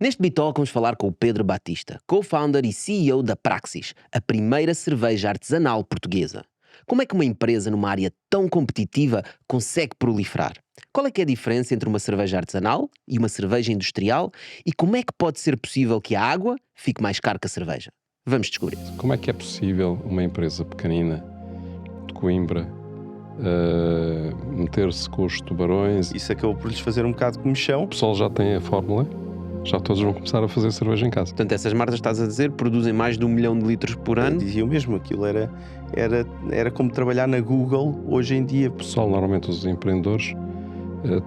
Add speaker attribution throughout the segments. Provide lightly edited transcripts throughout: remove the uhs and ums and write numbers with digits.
Speaker 1: Neste Bitalk vamos falar com o Pedro Batista, co-founder e CEO da Praxis, a primeira cerveja artesanal portuguesa. Como é que uma empresa numa área tão competitiva consegue proliferar? Qual é que é a diferença entre uma cerveja artesanal e uma cerveja industrial? E como é que pode ser possível que a água fique mais cara que a cerveja? Vamos descobrir.
Speaker 2: Como é que é possível uma empresa pequenina de Coimbra meter-se com os tubarões?
Speaker 3: Isso acabou por lhes fazer um bocado de comichão.
Speaker 2: O pessoal já tem a fórmula, já todos vão começar a fazer cerveja em casa.
Speaker 1: Portanto, essas marcas, estás a dizer, produzem mais de 1 milhão de litros por ano.
Speaker 3: Diziam mesmo, aquilo era como trabalhar na Google hoje em dia.
Speaker 2: O pessoal, normalmente os empreendedores,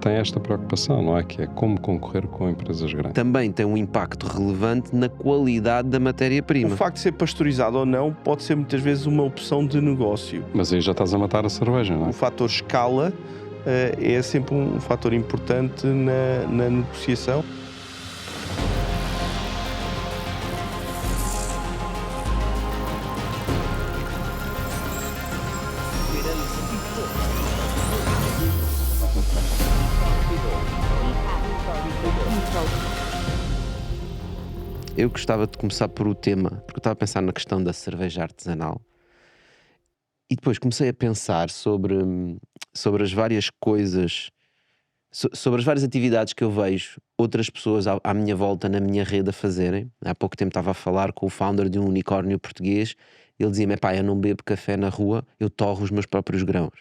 Speaker 2: têm esta preocupação, não é? Que é como concorrer com empresas grandes.
Speaker 1: Também tem um impacto relevante na qualidade da
Speaker 3: O
Speaker 1: matéria-prima.
Speaker 3: facto de ser pasteurizado ou não pode ser muitas vezes uma opção de negócio.
Speaker 2: Mas aí já estás a matar a cerveja, não é?
Speaker 3: O fator escala é sempre um fator importante na negociação.
Speaker 1: Eu gostava de começar por o tema, porque eu estava a pensar na questão da cerveja artesanal e depois comecei a pensar sobre as várias coisas, sobre as várias atividades que eu vejo outras pessoas à minha volta, na minha rede, a fazerem. Há pouco tempo estava a falar com o founder de um unicórnio português. Ele dizia-me: pá, eu não bebo café na rua, eu torro os meus próprios grãos.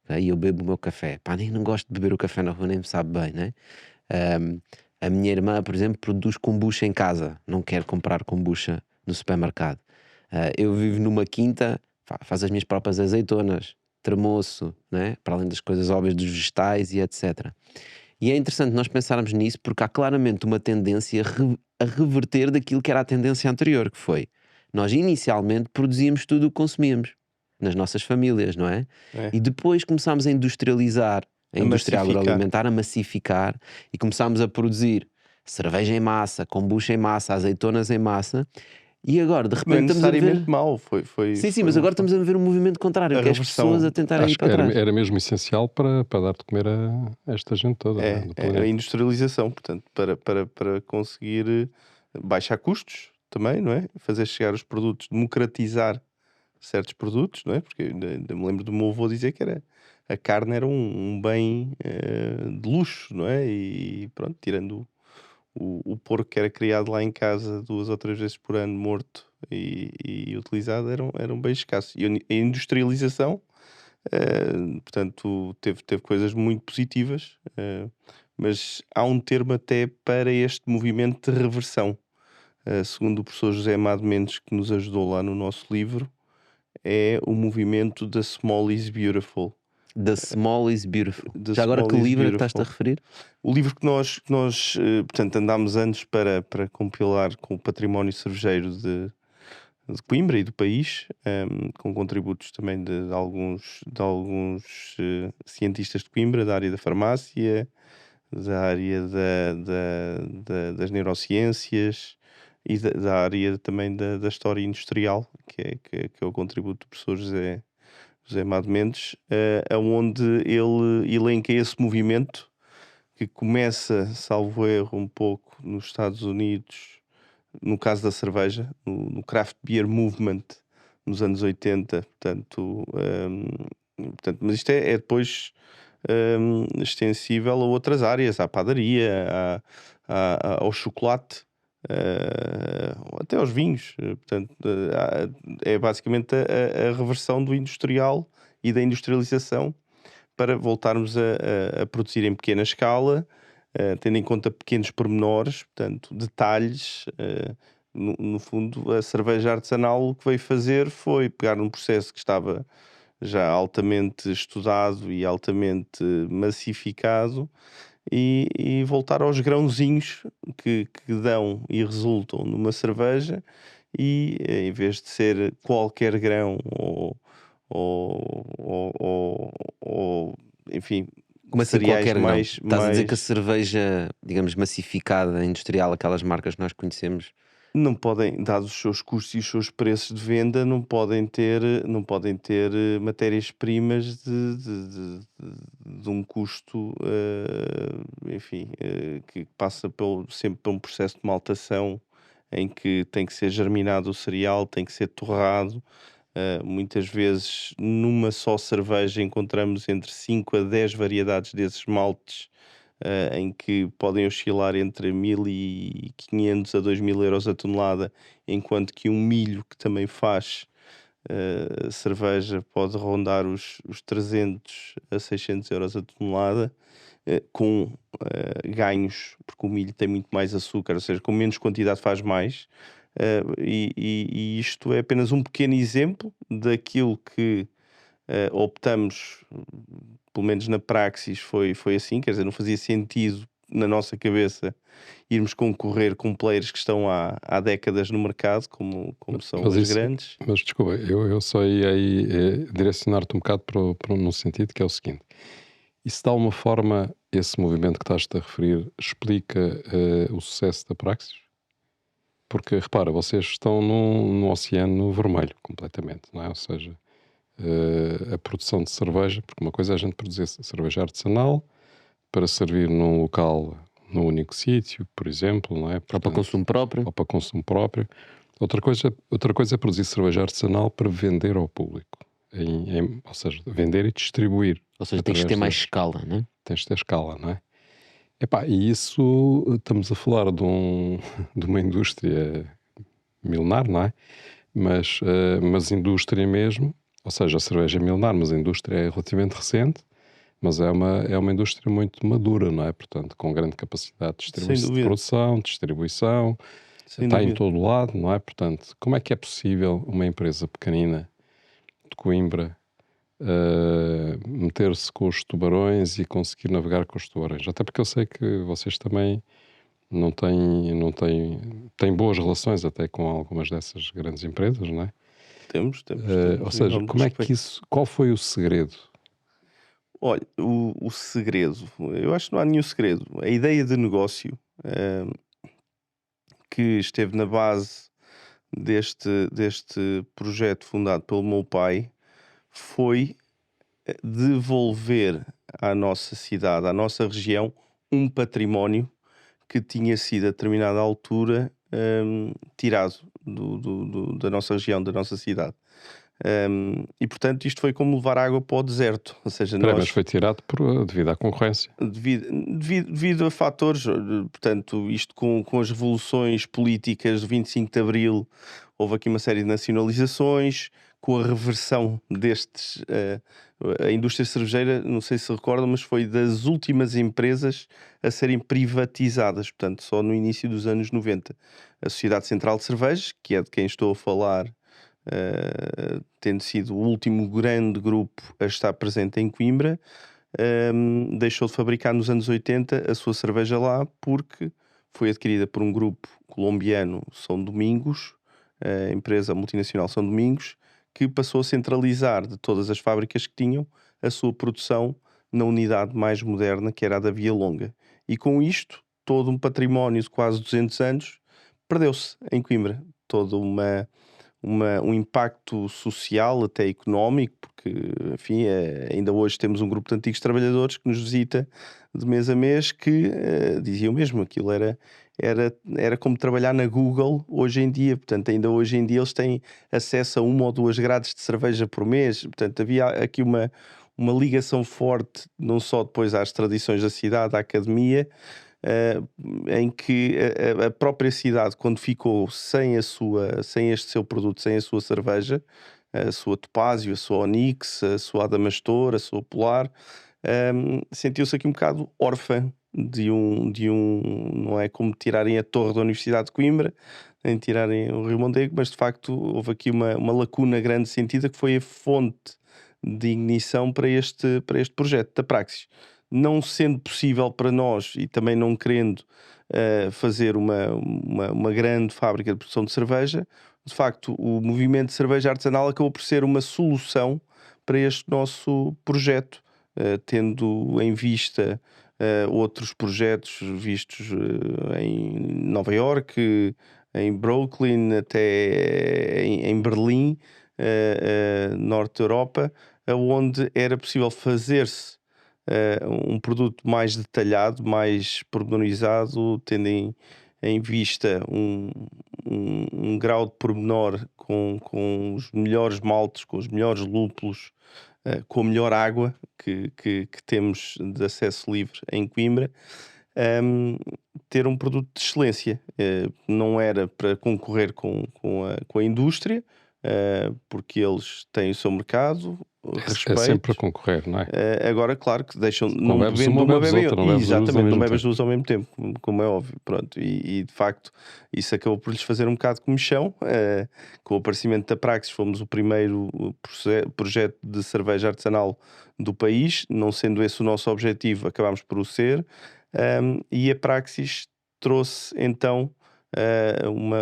Speaker 1: E eu bebo o meu café. Pá, nem não gosto de beber o café na rua, nem me sabe bem, né? A minha irmã, por exemplo, produz kombucha em casa, não quer comprar kombucha no supermercado. Eu vivo numa quinta, faz as minhas próprias azeitonas, tremoço, né? Para além das coisas óbvias dos vegetais e etc. E é interessante nós pensarmos nisso, porque há claramente uma tendência a reverter daquilo que era a tendência anterior, que foi: nós inicialmente produzíamos tudo o que consumíamos nas nossas famílias, não é?
Speaker 3: É.
Speaker 1: E depois começámos a industrializar, a indústria
Speaker 3: massificar.
Speaker 1: agroalimentar, a massificar, e começámos a produzir cerveja em massa, kombucha em massa, azeitonas em massa, e agora de
Speaker 3: Não é
Speaker 1: repente estamos a ver...
Speaker 3: necessariamente mau.
Speaker 1: Sim, mas agora estamos a ver um movimento contrário,
Speaker 3: A
Speaker 1: que é as
Speaker 3: reversão.
Speaker 1: pessoas a tentarem ir
Speaker 2: Acho que
Speaker 1: para trás.
Speaker 2: era mesmo essencial para dar de comer a esta gente toda, não é? Do
Speaker 3: É
Speaker 2: planeta.
Speaker 3: a industrialização, portanto, para conseguir baixar custos também, não é? Fazer chegar os produtos, democratizar certos produtos, não é? Porque ainda me lembro do meu avô dizer que a carne era um bem de luxo, não é? E pronto, tirando o porco que era criado lá em casa 2 ou 3 vezes por ano, morto e utilizado, era um bem escasso. E a industrialização, portanto, teve coisas muito positivas, mas há um termo até para este movimento de reversão. Segundo o professor José Amado Mendes, que nos ajudou lá no nosso livro, é o movimento da Small is Beautiful.
Speaker 1: The Small is Beautiful.
Speaker 3: The
Speaker 1: Já agora,
Speaker 3: Small
Speaker 1: que
Speaker 3: is
Speaker 1: livro é que estás-te a
Speaker 3: Beautiful.
Speaker 1: referir?
Speaker 3: O livro que nós portanto, andámos anos para compilar com o património cervejeiro de Coimbra e do país, com contributos também de alguns cientistas de Coimbra, da área da farmácia, da área das neurociências e da área também da história industrial, que é o contributo do professor José Amado Mendes, onde ele elenca esse movimento que começa, salvo erro, um pouco nos Estados Unidos, no caso da cerveja, no craft beer movement, nos anos 80, portanto, mas isto é depois extensível a outras áreas, à padaria, ao chocolate, até aos vinhos, portanto, é basicamente a reversão do industrial e da industrialização para voltarmos a produzir em pequena escala, tendo em conta pequenos pormenores, portanto, detalhes. No fundo, a cerveja artesanal o que veio fazer foi pegar um processo que estava já altamente estudado e altamente massificado e voltar aos grãozinhos que dão e resultam numa cerveja, e em vez de ser qualquer grão ou enfim,
Speaker 1: Como assim
Speaker 3: cereais
Speaker 1: qualquer grão?
Speaker 3: mais
Speaker 1: Estás a dizer que a cerveja, digamos, massificada, industrial, aquelas marcas que nós conhecemos,
Speaker 3: não podem, dados os seus custos e os seus preços de venda, não podem ter matérias-primas de um custo, enfim, que passa sempre por um processo de maltação em que tem que ser germinado o cereal, tem que ser torrado. Muitas vezes, numa só cerveja, encontramos entre 5 a 10 variedades desses maltes, em que podem oscilar entre 1.500 a 2.000 euros a tonelada, enquanto que um milho que também faz cerveja pode rondar os 300 a 600 euros a tonelada, com ganhos, porque o milho tem muito mais açúcar, ou seja, com menos quantidade faz mais. E isto é apenas um pequeno exemplo daquilo que optamos, pelo menos na praxis foi assim, quer dizer, não fazia sentido na nossa cabeça irmos concorrer com players que estão há décadas no mercado, como são
Speaker 2: Mas
Speaker 3: as
Speaker 2: isso,
Speaker 3: grandes.
Speaker 2: mas desculpa, eu só ia aí direcionar-te um bocado num sentido que é o seguinte: isso de alguma forma, esse movimento que estás-te a referir, explica o sucesso da Praxis? Porque repara, vocês estão num oceano vermelho completamente, não é? Ou seja, a produção de cerveja, porque uma coisa é a gente produzir cerveja artesanal para servir num local, num único sítio, por exemplo, não é?
Speaker 1: Ou para
Speaker 2: Portanto,
Speaker 1: consumo próprio.
Speaker 2: ou para consumo próprio. Outra coisa é produzir cerveja artesanal para vender ao público, ou seja, vender e distribuir.
Speaker 1: Ou seja, tens que ter mais escala, não é?
Speaker 2: Tens de ter escala, não é? Epá, e isso, estamos a falar de uma indústria milenar, não é? Mas indústria mesmo, ou seja, a cerveja é milenar, mas a indústria é relativamente recente, mas é uma indústria muito madura, não é? Portanto, com grande capacidade de
Speaker 3: Sem
Speaker 2: de
Speaker 3: dúvida,
Speaker 2: produção, distribuição,
Speaker 3: sem
Speaker 2: está em
Speaker 3: dúvida.
Speaker 2: todo lado, não é? Portanto, como é que é possível uma empresa pequenina de Coimbra meter-se com os tubarões e conseguir navegar com os tubarões? Até porque eu sei que vocês também têm boas relações até com algumas dessas grandes empresas, não é?
Speaker 3: Temos
Speaker 2: Ou seja,
Speaker 3: enorme
Speaker 2: como é que
Speaker 3: respeito.
Speaker 2: qual foi o segredo?
Speaker 3: Olha, o segredo, eu acho que não há nenhum segredo. A ideia de negócio, que esteve na base deste projeto fundado pelo meu pai, foi devolver à nossa cidade, à nossa região, um património que tinha sido a determinada altura tirado da nossa região, da nossa cidade. E portanto, isto foi como levar água para o deserto, ou seja,
Speaker 2: Espera aí, mas
Speaker 3: nós,
Speaker 2: foi tirado devido à concorrência.
Speaker 3: devido a fatores, portanto, isto com as revoluções políticas do 25 de Abril, houve aqui uma série de nacionalizações, com a reversão destes. A indústria cervejeira, não sei se recordam, mas foi das últimas empresas a serem privatizadas, portanto, só no início dos anos 90. A Sociedade Central de Cervejas, que é de quem estou a falar, tendo sido o último grande grupo a estar presente em Coimbra, deixou de fabricar nos anos 80 a sua cerveja lá porque foi adquirida por um grupo colombiano, São Domingos, a empresa multinacional São Domingos, que passou a centralizar de todas as fábricas que tinham a sua produção na unidade mais moderna, que era a da Via Longa. E com isto, todo um património de quase 200 anos perdeu-se em Coimbra. Todo um impacto social, até económico, porque, enfim, ainda hoje temos um grupo de antigos trabalhadores que nos visita de mês a mês que diziam mesmo, aquilo era como trabalhar na Google hoje em dia, portanto, ainda hoje em dia eles têm acesso a uma ou duas grades de cerveja por mês, portanto, havia aqui uma ligação forte, não só depois às tradições da cidade, à academia, eh, em que a própria cidade, quando ficou sem este seu produto, sem a sua cerveja, a sua Topázio, a sua Onyx, a sua Adamastor, a sua Polar, sentiu-se aqui um bocado órfã não é como tirarem a torre da Universidade de Coimbra, nem tirarem o Rio Mondego, mas de facto houve aqui uma lacuna grande sentida que foi a fonte de ignição para este projeto da Praxis. Não sendo possível para nós e também não querendo fazer uma grande fábrica de produção de cerveja, de facto, o movimento de cerveja artesanal acabou por ser uma solução para este nosso projeto, tendo em vista outros projetos vistos em Nova Iorque, em Brooklyn até em Berlim, norte da Europa, onde era possível fazer-se um produto mais detalhado, mais pormenorizado, tendo em vista um grau de pormenor com os melhores maltes, com os melhores lúpulos, com a melhor água que temos de acesso livre em Coimbra, ter um produto de excelência. Não era para concorrer com a indústria, porque eles têm o seu mercado,
Speaker 2: É sempre para
Speaker 3: respeito.
Speaker 2: concorrer, não é?
Speaker 3: Agora, claro que deixam,
Speaker 2: Não
Speaker 3: não
Speaker 2: bebes
Speaker 3: bebendo de
Speaker 2: uma,
Speaker 3: uma,
Speaker 2: bebes
Speaker 3: bebem
Speaker 2: outra, não bebes duas ao
Speaker 3: exatamente, não
Speaker 2: mesmo
Speaker 3: bebes
Speaker 2: tempo.
Speaker 3: duas ao mesmo tempo, como é óbvio, pronto. E de facto, isso acabou por lhes fazer um bocado de comichão. Com o aparecimento da Praxis, fomos o primeiro projeto de cerveja artesanal do país, não sendo esse o nosso objetivo, acabámos por o ser. E a Praxis trouxe então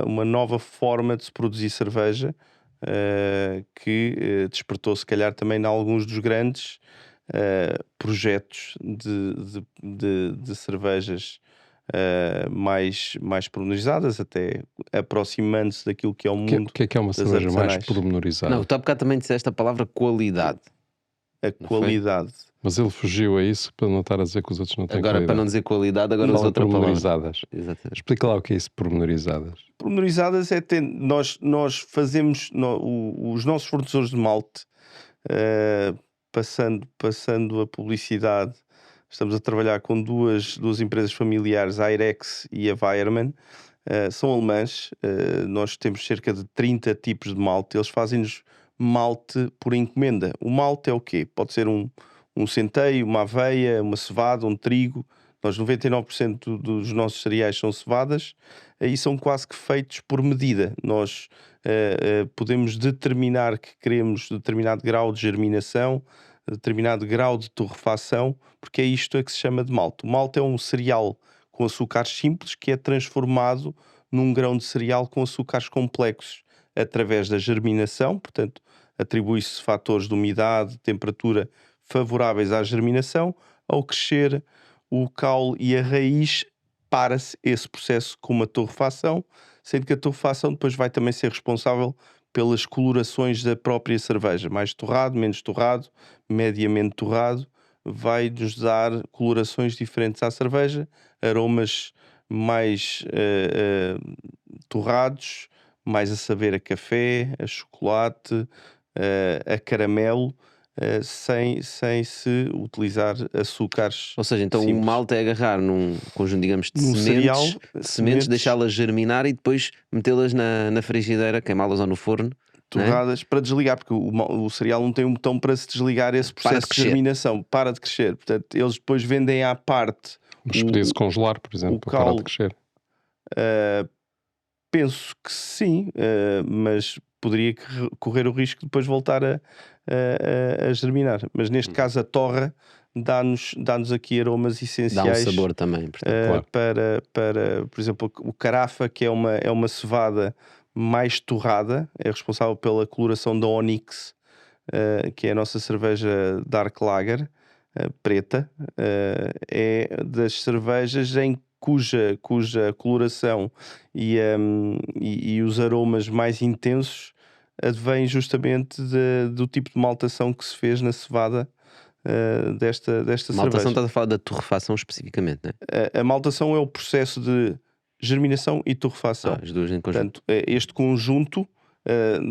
Speaker 3: uma nova forma de se produzir cerveja, que despertou se calhar também em alguns dos grandes projetos de cervejas mais pormenorizadas, até aproximando-se daquilo que é o
Speaker 2: O
Speaker 3: mundo
Speaker 2: que é uma
Speaker 3: das
Speaker 2: cerveja mais
Speaker 3: artesanais.
Speaker 1: Não,
Speaker 2: pormenorizada?
Speaker 1: tu há bocado também disseste a palavra qualidade.
Speaker 3: A
Speaker 1: Não foi?
Speaker 3: qualidade.
Speaker 2: Mas ele fugiu a isso para não estar a dizer que os outros não têm
Speaker 1: Agora, para não
Speaker 2: qualidade.
Speaker 1: dizer qualidade, agora usa
Speaker 2: Fala
Speaker 1: outra palavra.
Speaker 2: pormenorizadas.
Speaker 1: Exatamente.
Speaker 2: Explica lá o que é isso, pormenorizadas.
Speaker 3: Pormenorizadas é nós fazemos os nossos fornecedores de malte, passando a publicidade. Estamos a trabalhar com duas empresas familiares, a Airex e a Weiermann. São alemãs. Nós temos cerca de 30 tipos de malte. Eles fazem-nos malte por encomenda. O malte é o quê? Pode ser um centeio, uma aveia, uma cevada, um trigo. Nós 99% dos nossos cereais são cevadas e são quase que feitos por medida. Nós podemos determinar que queremos determinado grau de germinação, determinado grau de torrefação, porque é isto a que se chama de malte. O malte é um cereal com açúcares simples que é transformado num grão de cereal com açúcares complexos através da germinação, portanto, atribui-se fatores de umidade, temperatura favoráveis à germinação. Ao crescer o caule e a raiz, para-se esse processo com uma torrefação, sendo que a torrefação depois vai também ser responsável pelas colorações da própria cerveja. Mais torrado, menos torrado, mediamente torrado, vai-nos dar colorações diferentes à cerveja, aromas mais torrados, mais a saber a café, a chocolate, a caramelo, sem se utilizar açúcares
Speaker 1: Ou seja, então o
Speaker 3: simples.
Speaker 1: malte é agarrar num conjunto, digamos, de
Speaker 3: Num cereal,
Speaker 1: sementes, deixá-las germinar e depois metê-las na frigideira, queimá-las ou no forno, não é?
Speaker 3: torradas para desligar, porque o cereal não tem um botão para se desligar esse
Speaker 1: Para de
Speaker 3: processo de
Speaker 1: crescer.
Speaker 3: germinação, para de crescer. Portanto, eles depois vendem à parte
Speaker 2: Mas
Speaker 3: o,
Speaker 2: podia-se congelar, por exemplo, para parar de
Speaker 3: caule.
Speaker 2: crescer.
Speaker 3: Penso que sim, mas poderia correr o risco de depois voltar a germinar. Mas neste caso a torra dá-nos aqui aromas
Speaker 1: Dá um
Speaker 3: essenciais
Speaker 1: sabor também, portanto.
Speaker 2: Claro.
Speaker 3: para, por exemplo, o carafa, que é uma cevada mais torrada, é responsável pela coloração da Onyx, que é a nossa cerveja Dark Lager, preta. É das cervejas em cuja coloração e os aromas mais intensos advêm justamente do tipo de maltação que se fez na cevada desta
Speaker 1: Maltação,
Speaker 3: cerveja.
Speaker 1: estás a falar da torrefação especificamente, não é?
Speaker 3: A maltação é o processo de germinação e torrefação.
Speaker 1: As duas em conjunto.
Speaker 3: Portanto, este conjunto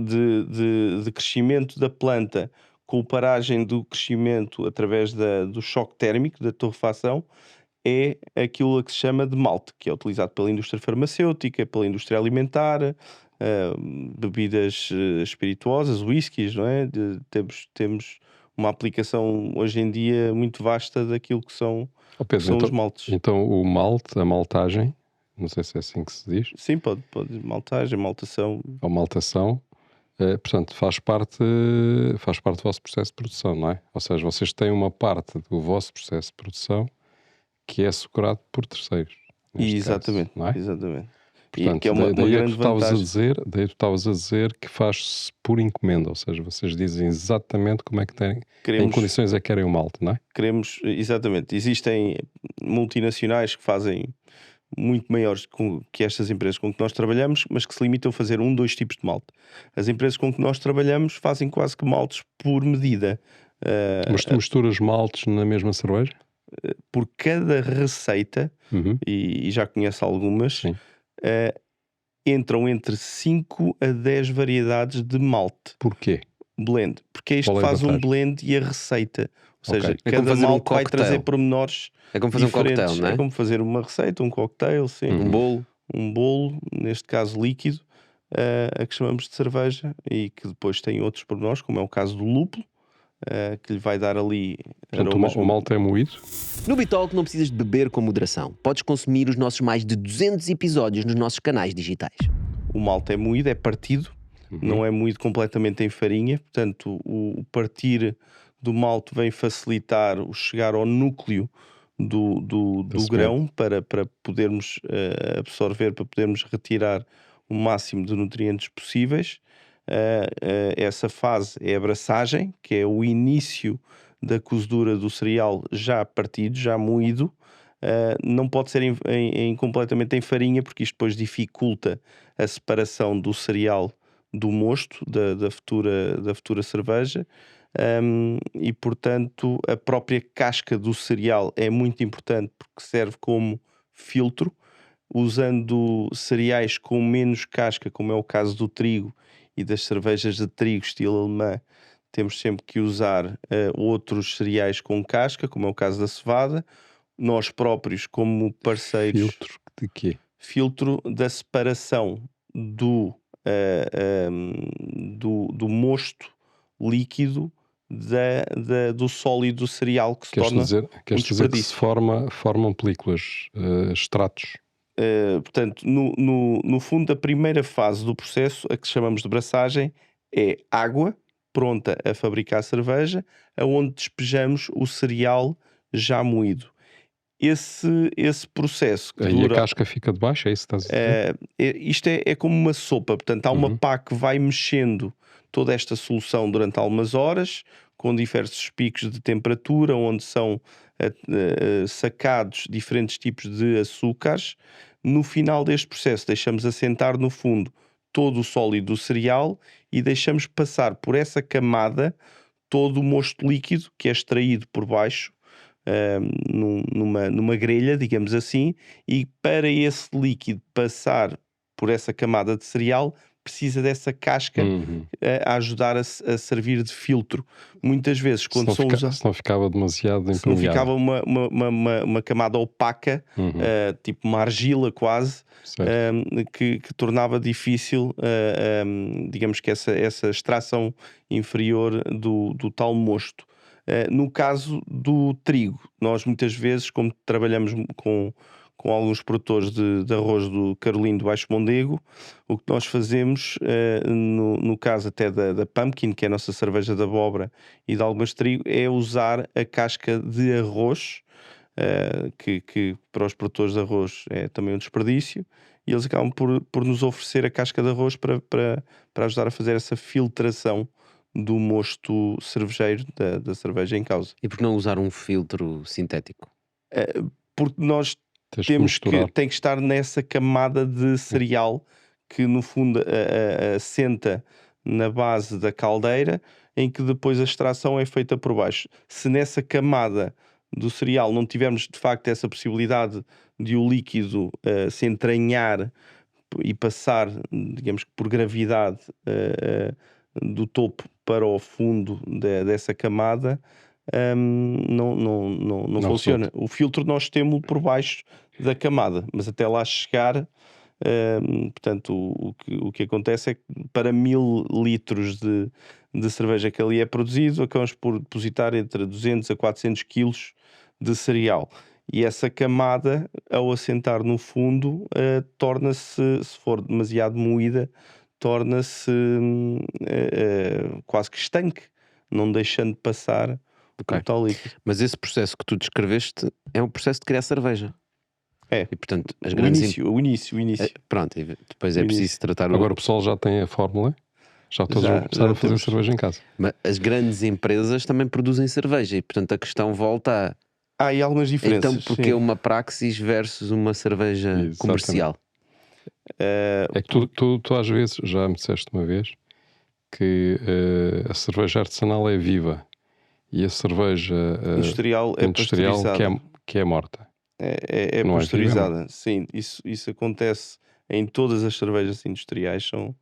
Speaker 3: de crescimento da planta com a paragem do crescimento através do choque térmico, da torrefação, é aquilo a que se chama de malte, que é utilizado pela indústria farmacêutica, pela indústria alimentar, bebidas espirituosas, whiskies, não é? Temos uma aplicação hoje em dia muito vasta daquilo que são,
Speaker 2: Ó Pedro,
Speaker 3: os maltes.
Speaker 2: então o malte, a maltagem, não sei se é assim que se diz,
Speaker 3: Sim, pode maltagem, maltação.
Speaker 2: ou maltação, portanto, faz parte do vosso processo de produção, não é? Ou seja, vocês têm uma parte do vosso processo de produção que é açucarado por terceiros. neste
Speaker 3: Exatamente,
Speaker 2: caso, não é?
Speaker 3: exatamente.
Speaker 2: Portanto,
Speaker 3: que é uma
Speaker 2: daí é que
Speaker 3: grande
Speaker 2: tu estavas a
Speaker 3: vantagem.
Speaker 2: dizer, que faz-se por encomenda, ou seja, vocês dizem exatamente como é que têm, em
Speaker 3: Queremos,
Speaker 2: condições é que querem o malte, não é?
Speaker 3: exatamente. Existem multinacionais que fazem muito maiores que estas empresas com que nós trabalhamos, mas que se limitam a fazer 2 tipos de malte. As empresas com que nós trabalhamos fazem quase que maltes por medida.
Speaker 2: Mas tu misturas maltes na mesma cerveja?
Speaker 3: Por cada receita,
Speaker 2: Uhum.
Speaker 3: e já conheço algumas,
Speaker 2: Sim.
Speaker 3: entram entre 5 a 10 variedades de malte
Speaker 2: Porquê?
Speaker 3: blend, porque é isto
Speaker 2: Qual
Speaker 3: que
Speaker 2: é a
Speaker 3: faz um
Speaker 2: vantagem?
Speaker 3: blend e a receita. Ou seja,
Speaker 2: Ok.
Speaker 1: É como
Speaker 3: cada
Speaker 1: fazer um
Speaker 3: malte vai
Speaker 1: cocktail.
Speaker 3: trazer pormenores
Speaker 1: É como fazer um
Speaker 3: diferentes.
Speaker 1: cocktail, não é?
Speaker 3: É como fazer uma receita, um cocktail, sim.
Speaker 1: Um bolo.
Speaker 3: Um bolo, neste caso líquido, a que chamamos de cerveja e que depois tem outros pormenores, como é o caso do lúpulo, que lhe vai dar ali
Speaker 2: Portanto,
Speaker 3: aromas.
Speaker 2: o malte é moído?
Speaker 1: No Bitalk não precisas de beber com moderação. Podes consumir os nossos mais de 200 episódios nos nossos canais digitais.
Speaker 3: O malte é moído, é partido, não é moído completamente em farinha, portanto o partir do malte vem facilitar o chegar ao núcleo do
Speaker 2: semente.
Speaker 3: grão para podermos absorver, para podermos retirar o máximo de nutrientes possíveis. Essa fase é a braçagem, que é o início da cozedura do cereal já partido, já moído. Não pode ser completamente em farinha, porque isto depois dificulta a separação do cereal do mosto, da futura cerveja. E portanto a própria casca do cereal é muito importante porque serve como filtro. Usando cereais com menos casca, como é o caso do trigo e das cervejas de trigo estilo alemã, temos sempre que usar outros cereais com casca, como é o caso da cevada. Nós próprios, como parceiros,
Speaker 2: Filtro de quê?
Speaker 3: filtro da separação do mosto líquido do sólido cereal, que se
Speaker 2: Queres
Speaker 3: torna
Speaker 2: dizer que se
Speaker 3: desperdício.
Speaker 2: formam películas, extratos?
Speaker 3: Portanto, no fundo, a primeira fase do processo, a que chamamos de braçagem, é água pronta a fabricar cerveja, aonde despejamos o cereal já moído. Esse processo que
Speaker 2: Aí a
Speaker 3: dura.
Speaker 2: casca fica de baixo, é isso que estás a dizer?
Speaker 3: Isto é como uma sopa, portanto, há uma pá que vai mexendo toda esta solução durante algumas horas, com diversos picos de temperatura, onde são sacados diferentes tipos de açúcares. No final deste processo, deixamos assentar no fundo todo o sólido do cereal e deixamos passar por essa camada todo o mosto líquido que é extraído por baixo, numa grelha, digamos assim, e para esse líquido passar por essa camada de cereal precisa dessa casca a ajudar a servir de filtro. Muitas vezes, quando são usados,
Speaker 2: Se não ficava demasiado
Speaker 3: se não ficava
Speaker 2: impermeável.
Speaker 3: uma camada opaca, tipo uma argila quase,
Speaker 2: Certo.
Speaker 3: que tornava difícil, digamos que essa extração inferior do tal mosto. No caso do trigo, nós muitas vezes, como trabalhamos com alguns produtores de arroz do Carolino do Baixo Mondego, o que nós fazemos, no caso até da Pumpkin, que é a nossa cerveja de abóbora, e de algumas de trigo, é usar a casca de arroz, que para os produtores de arroz é também um desperdício, e eles acabam por nos oferecer a casca de arroz para ajudar a fazer essa filtração do mosto cervejeiro da cerveja em causa.
Speaker 1: E por que não usar um filtro sintético?
Speaker 3: Porque nós
Speaker 2: Tens que
Speaker 3: temos que
Speaker 2: misturar.
Speaker 3: tem que estar nessa camada de cereal que no fundo assenta na base da caldeira, em que depois a extração é feita por baixo. Se nessa camada do cereal não tivermos de facto essa possibilidade de o líquido se entranhar e passar, digamos que por gravidade, do topo para o fundo dessa camada, não funciona. O filtro nós temos por baixo da camada, mas até lá chegar, portanto, o que acontece é que para 1000 litros de cerveja que ali é produzido, acabamos por depositar entre 200 a 400 quilos de cereal. E essa camada, ao assentar no fundo, torna-se, se for demasiado moída, torna-se quase que estanque, não deixando passar
Speaker 1: Ok.
Speaker 3: o tal líquido.
Speaker 1: Mas esse processo que tu descreveste é um processo de criar cerveja.
Speaker 3: É.
Speaker 1: E portanto, as
Speaker 3: O
Speaker 1: grandes
Speaker 3: início.
Speaker 1: pronto, e depois é
Speaker 3: O
Speaker 1: preciso
Speaker 3: início.
Speaker 1: tratar
Speaker 2: Agora o pessoal já tem a fórmula, já todos vão começar a fazer
Speaker 3: temos.
Speaker 2: cerveja em casa.
Speaker 1: Mas as grandes empresas também produzem cerveja e portanto a questão volta a
Speaker 3: Há aí algumas
Speaker 1: Então,
Speaker 3: diferenças,
Speaker 1: porque é
Speaker 3: sim.
Speaker 1: uma Praxis versus uma cerveja
Speaker 2: Exatamente.
Speaker 1: comercial?
Speaker 3: Eh,
Speaker 2: É que tu às vezes, já me disseste uma vez, que a cerveja artesanal é viva e a cerveja
Speaker 3: Industrial é
Speaker 2: industrial
Speaker 3: pasteurizada.
Speaker 2: que é morta.
Speaker 3: É
Speaker 2: Não é viva, é morta.
Speaker 3: pasteurizada, sim. Isso acontece em todas as cervejas industriais, são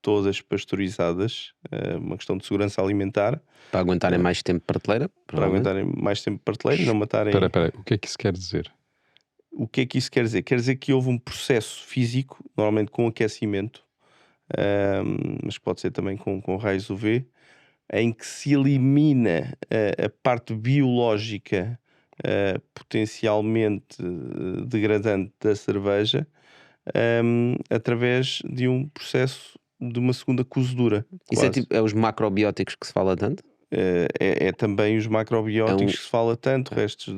Speaker 3: todas pasteurizadas. É uma questão de segurança alimentar,
Speaker 1: Para aguentarem mais tempo de prateleira,
Speaker 3: para
Speaker 1: provavelmente.
Speaker 3: aguentarem mais tempo de prateleira e não matarem.
Speaker 2: Espera, o que é que isso quer dizer?
Speaker 3: O que é que isso quer dizer? Quer dizer que houve um processo físico, normalmente com aquecimento, mas pode ser também com raios UV, em que se elimina a parte biológica potencialmente degradante da cerveja, através de um processo de uma segunda cozedura,
Speaker 1: Isso é
Speaker 3: quase.
Speaker 1: tipo, é os macrobióticos que se fala tanto?
Speaker 3: É também os macrobióticos que se fala tanto, restos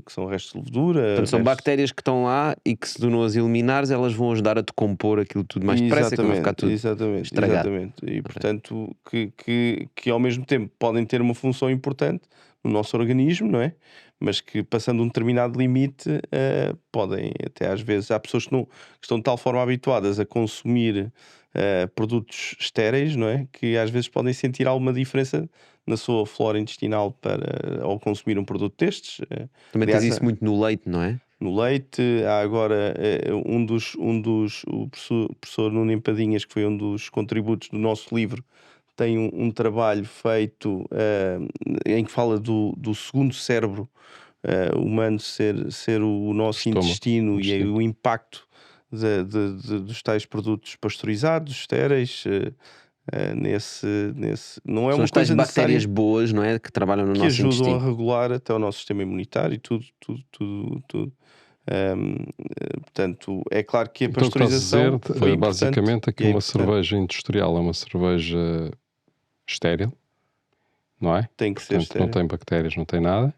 Speaker 3: que são restos de levedura,
Speaker 1: Portanto, são
Speaker 3: restos.
Speaker 1: bactérias que estão lá e que se tu não as eliminares, elas vão ajudar a decompor aquilo tudo mais depressa, que não vai ficar tudo estragado.
Speaker 3: Exatamente. E portanto, que ao mesmo tempo podem ter uma função importante no nosso organismo, não é? Mas que passando um determinado limite, podem até às vezes, há pessoas que estão de tal forma habituadas a consumir produtos estéreis, não é? Que às vezes podem sentir alguma diferença na sua flora intestinal ao consumir um produto destes.
Speaker 1: Também
Speaker 3: Aliás,
Speaker 1: tens isso muito no leite, não é?
Speaker 3: no leite. Há agora o professor Nuno Empadinhas, que foi um dos contributos do nosso livro, tem um trabalho feito em que fala do segundo cérebro humano ser o nosso
Speaker 2: Estômago,
Speaker 3: intestino e
Speaker 2: intestino.
Speaker 3: o impacto dos tais produtos pasteurizados, estéreis, não é
Speaker 1: São
Speaker 3: uma
Speaker 1: as tais
Speaker 3: coisa
Speaker 1: bactérias
Speaker 3: necessária,
Speaker 1: boas, não é? Que trabalham no
Speaker 3: que
Speaker 1: nosso
Speaker 3: ajudam a
Speaker 1: intestino.
Speaker 3: regular até o nosso sistema imunitário e tudo. Portanto, é claro que a
Speaker 2: Então estás a
Speaker 3: pasteurização
Speaker 2: dizer,
Speaker 3: foi importante
Speaker 2: basicamente, é que
Speaker 3: e é
Speaker 2: uma
Speaker 3: importante.
Speaker 2: cerveja industrial é uma cerveja estéril, não é?
Speaker 3: Tem que ser
Speaker 2: Portanto, não
Speaker 3: estéril.
Speaker 2: tem bactérias, não tem nada.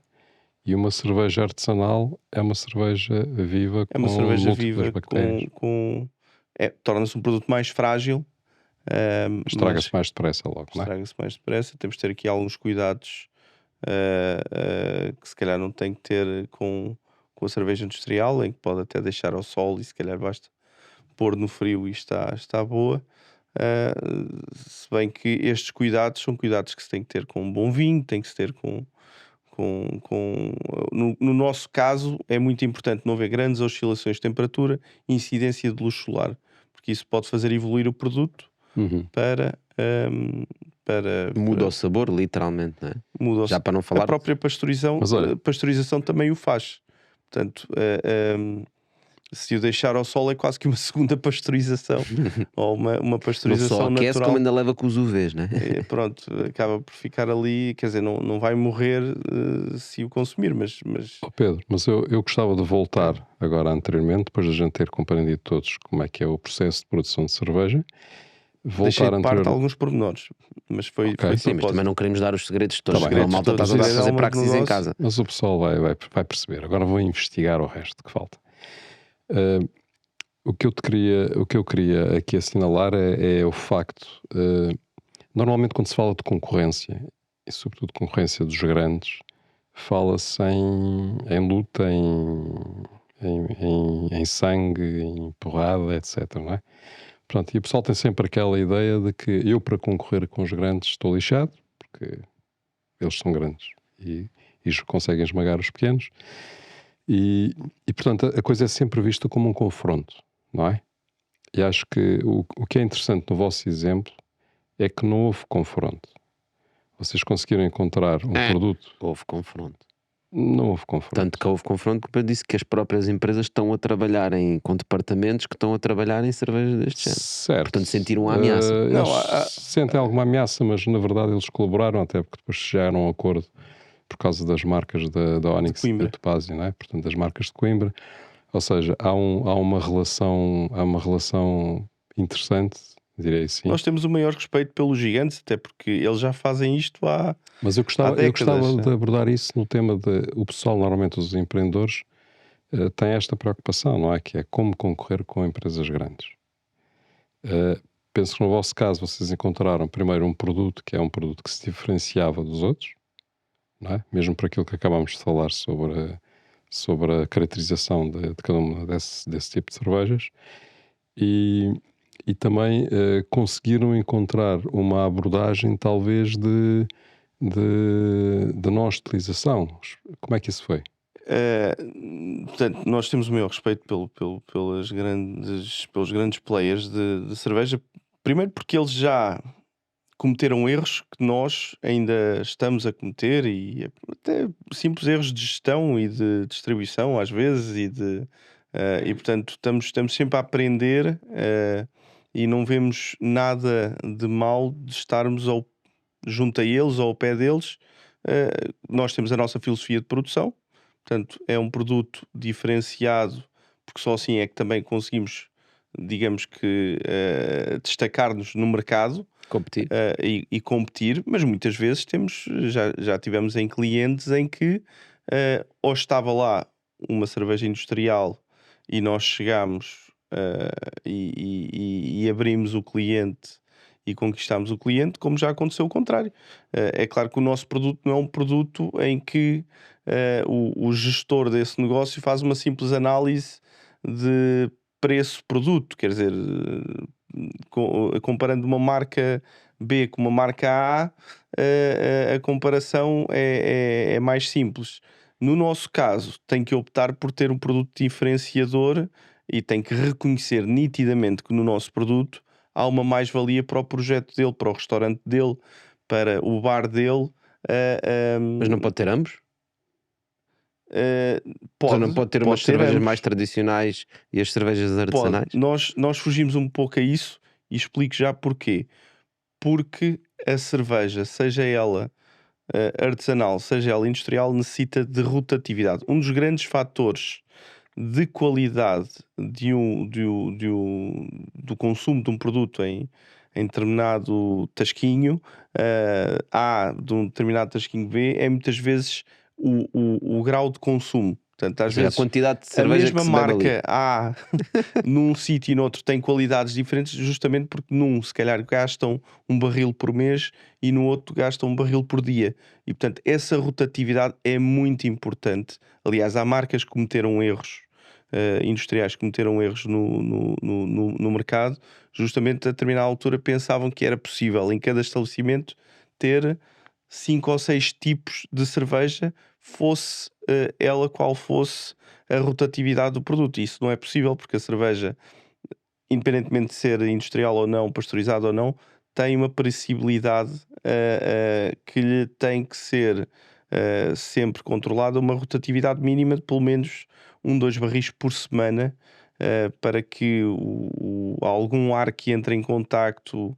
Speaker 2: E uma cerveja artesanal é uma cerveja viva
Speaker 3: É uma
Speaker 2: com
Speaker 3: cerveja
Speaker 2: múltiplas
Speaker 3: viva
Speaker 2: bactérias.
Speaker 3: torna-se um produto mais frágil,
Speaker 2: Estraga-se
Speaker 3: mas
Speaker 2: mais depressa logo, não é?
Speaker 3: estraga-se mais depressa. Temos de ter aqui alguns cuidados que se calhar não tem que ter com a cerveja industrial, em que pode até deixar ao sol e se calhar basta pôr no frio e está boa. Se bem que estes cuidados são cuidados que se tem que ter com um bom vinho, tem que se ter no nosso caso é muito importante não haver grandes oscilações de temperatura e incidência de luz solar, porque isso pode fazer evoluir o produto
Speaker 2: Uhum.
Speaker 3: para, hum,
Speaker 1: Muda o sabor, literalmente, não é?
Speaker 3: muda
Speaker 1: Já para não
Speaker 3: a
Speaker 1: falar.
Speaker 3: própria
Speaker 2: Mas olha,
Speaker 3: pasteurização também o faz. Portanto, se o deixar ao sol é quase que uma segunda pasteurização ou uma
Speaker 1: Não só
Speaker 3: pasteurização
Speaker 1: aquece, como
Speaker 3: natural.
Speaker 1: ainda leva com os UVs, né?
Speaker 3: Pronto, acaba por ficar ali, quer dizer, não vai morrer se o consumir, mas
Speaker 2: Pedro, mas eu gostava de voltar agora anteriormente, depois de a gente ter compreendido todos como é que é o processo de produção de cerveja,
Speaker 3: deixei
Speaker 2: voltar
Speaker 3: de parte
Speaker 2: anteriormente.
Speaker 3: alguns pormenores, mas foi
Speaker 2: Ok.
Speaker 3: de
Speaker 1: Sim, mas também
Speaker 3: propósito.
Speaker 1: não queremos dar os segredos todos.
Speaker 2: Tá bem.
Speaker 1: Senão a
Speaker 3: Segredos
Speaker 1: malta está
Speaker 3: todos,
Speaker 1: toda a
Speaker 3: isso é
Speaker 1: fazer
Speaker 3: alma de
Speaker 1: praxis em
Speaker 3: negócio.
Speaker 1: casa.
Speaker 2: Mas o pessoal vai perceber. Agora vou investigar o resto que falta. O que eu queria aqui assinalar é o facto, normalmente quando se fala de concorrência, e sobretudo concorrência dos grandes, fala-se em luta, em sangue, em porrada, etc, não é? Pronto, e o pessoal tem sempre aquela ideia de que eu, para concorrer com os grandes, estou lixado, porque eles são grandes e conseguem esmagar os pequenos. E portanto, a coisa é sempre vista como um confronto, não é? E acho que o que é interessante no vosso exemplo é que não houve confronto. Vocês conseguiram encontrar um produto.
Speaker 1: Houve confronto.
Speaker 2: Não houve confronto.
Speaker 1: Tanto que houve confronto que eu disse que as próprias empresas estão a trabalhar com departamentos que estão a trabalhar em cerveja deste género.
Speaker 2: Certo.
Speaker 1: Portanto, sentiram a ameaça.
Speaker 2: Eles sentem alguma ameaça, mas na verdade eles colaboraram, até porque depois chegaram a um acordo por causa das marcas da Onyx e da Topázio, não é? Portanto, das marcas de Coimbra. Ou seja, há uma relação interessante, direi assim.
Speaker 3: Nós temos o maior respeito pelos gigantes, até porque eles já fazem isto há
Speaker 2: Mas eu gostava de abordar isso no tema o pessoal, normalmente os empreendedores, têm esta preocupação, não é? Que é como concorrer com empresas grandes. Penso que no vosso caso vocês encontraram primeiro um produto que é um produto que se diferenciava dos outros, não é? Mesmo por aquilo que acabámos de falar sobre a caracterização de cada uma desse tipo de cervejas. E, e também conseguiram encontrar uma abordagem talvez de não hostilização. Como é que isso foi?
Speaker 3: Portanto, nós temos o maior respeito pelos grandes players de cerveja. Primeiro porque eles já cometeram erros que nós ainda estamos a cometer, e até simples erros de gestão e de distribuição às vezes, e portanto estamos sempre a aprender, e não vemos nada de mal de estarmos junto a eles ou ao pé deles. Nós temos a nossa filosofia de produção, portanto é um produto diferenciado, porque só assim é que também conseguimos, digamos que, destacar-nos no mercado,
Speaker 1: Competir.
Speaker 3: e competir, mas muitas vezes já tivemos em clientes em que ou estava lá uma cerveja industrial e nós chegámos, e abrimos o cliente e conquistámos o cliente, como já aconteceu o contrário. É claro que o nosso produto não é um produto em que o gestor desse negócio faz uma simples análise de preço-produto, quer dizer, comparando uma marca B com uma marca A, a comparação é mais simples. No nosso caso, tem que optar por ter um produto diferenciador e tem que reconhecer nitidamente que no nosso produto há uma mais-valia para o projeto dele, para o restaurante dele, para o bar dele.
Speaker 1: Mas não pode ter ambos? Ou seja, não
Speaker 3: Pode,
Speaker 1: pode ter umas
Speaker 3: pode ter
Speaker 1: cervejas
Speaker 3: ambos.
Speaker 1: mais tradicionais e as cervejas
Speaker 3: Pode.
Speaker 1: artesanais?
Speaker 3: Nós fugimos um pouco a isso e explico já porquê. Porque a cerveja, seja ela artesanal, seja ela industrial, necessita de rotatividade. Um dos grandes fatores de qualidade do consumo de um produto em determinado tasquinho A, de um determinado tasquinho B, é muitas vezes o grau de consumo. Portanto,
Speaker 1: Ou
Speaker 3: às
Speaker 1: seja, a
Speaker 3: vezes
Speaker 1: quantidade de
Speaker 3: a
Speaker 1: cerveja
Speaker 3: mesma
Speaker 1: que se bebe ali.
Speaker 3: marca A num sítio e noutro tem qualidades diferentes, justamente porque num se calhar gastam um barril por mês e no outro gastam um barril por dia. E portanto essa rotatividade é muito importante. Aliás, há marcas que cometeram erros, industriais que cometeram erros no mercado, justamente a determinada altura pensavam que era possível em cada estabelecimento ter 5 ou 6 tipos de cerveja, fosse ela qual fosse a rotatividade do produto. E isso não é possível, porque a cerveja, independentemente de ser industrial ou não, pasteurizada ou não, tem uma perecibilidade que lhe tem que ser sempre controlada, uma rotatividade mínima de pelo menos 2 barris por semana, para que algum ar que entre em contacto,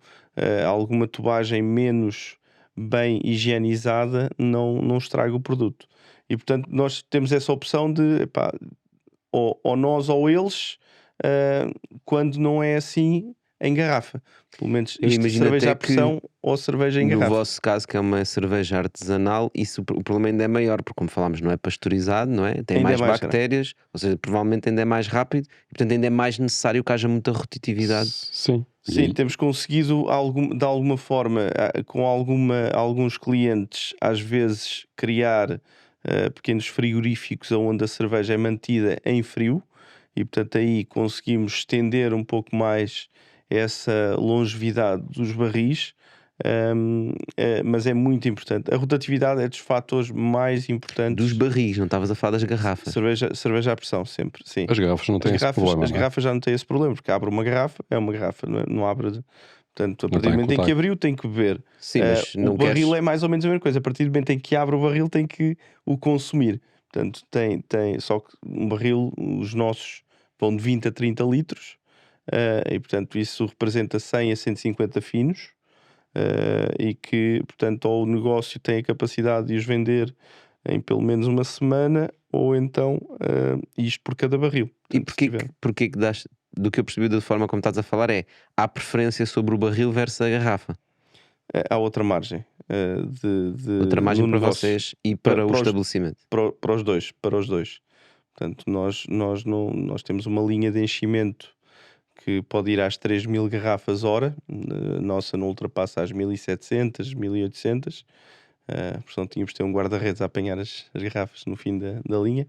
Speaker 3: alguma tubagem menos bem higienizada, não estrague o produto. E portanto nós temos essa opção de, epá, ou nós ou eles, quando não é assim em garrafa. Pelo menos
Speaker 1: Eu
Speaker 3: isto,
Speaker 1: imagino
Speaker 3: cerveja
Speaker 1: até
Speaker 3: à pressão ou cerveja em
Speaker 1: no
Speaker 3: garrafa.
Speaker 1: vosso caso, que é uma cerveja artesanal, isso, o problema ainda é maior, porque como falámos, não é pasteurizado, não é? Tem
Speaker 3: Ainda é
Speaker 1: mais
Speaker 3: mais grave.
Speaker 1: bactérias, ou seja, provavelmente ainda é mais rápido e portanto ainda é mais necessário que haja muita rotatividade.
Speaker 2: Sim.
Speaker 3: Sim, temos conseguido de alguma forma, com alguns clientes, às vezes criar pequenos frigoríficos onde a cerveja é mantida em frio, e portanto aí conseguimos estender um pouco mais essa longevidade dos barris. Mas é muito importante. A rotatividade é dos fatores mais
Speaker 1: Dos
Speaker 3: importantes.
Speaker 1: barris, não estavas a falar das garrafas.
Speaker 3: Cerveja à pressão, sempre, sim.
Speaker 2: As garrafas não têm esse problema,
Speaker 3: As
Speaker 2: não é?
Speaker 3: garrafas já não têm esse problema, porque abre uma garrafa, é uma garrafa, não abre. Portanto, a
Speaker 2: Não
Speaker 3: partir
Speaker 2: está
Speaker 3: do
Speaker 2: em
Speaker 3: momento em que
Speaker 2: contacto.
Speaker 3: abriu, tem que beber.
Speaker 1: Sim, mas
Speaker 3: O
Speaker 1: não
Speaker 3: barril
Speaker 1: queres.
Speaker 3: é mais ou menos a mesma coisa. A partir do momento em que abre o barril, tem que o consumir. Portanto, só que um barril, os nossos vão de 20 a 30 litros, e portanto isso representa 100 a 150 finos, e que, portanto, ou o negócio tem a capacidade de os vender em pelo menos uma semana, ou então isto por cada barril.
Speaker 1: E
Speaker 3: Portanto, se tiver.
Speaker 1: porquê que das, do que eu percebi da forma como estás a falar, é há preferência sobre o barril versus a garrafa.
Speaker 3: Há outra margem
Speaker 1: Outra margem
Speaker 3: no
Speaker 1: para
Speaker 3: negócio.
Speaker 1: vocês e para o
Speaker 3: Para
Speaker 1: estabelecimento.
Speaker 3: para os dois. Portanto, nós temos uma linha de enchimento que pode ir às 3.000 garrafas hora, a nossa não ultrapassa as 1.700, 1.800, Portanto, tínhamos de ter um guarda-redes a apanhar as garrafas no fim da linha.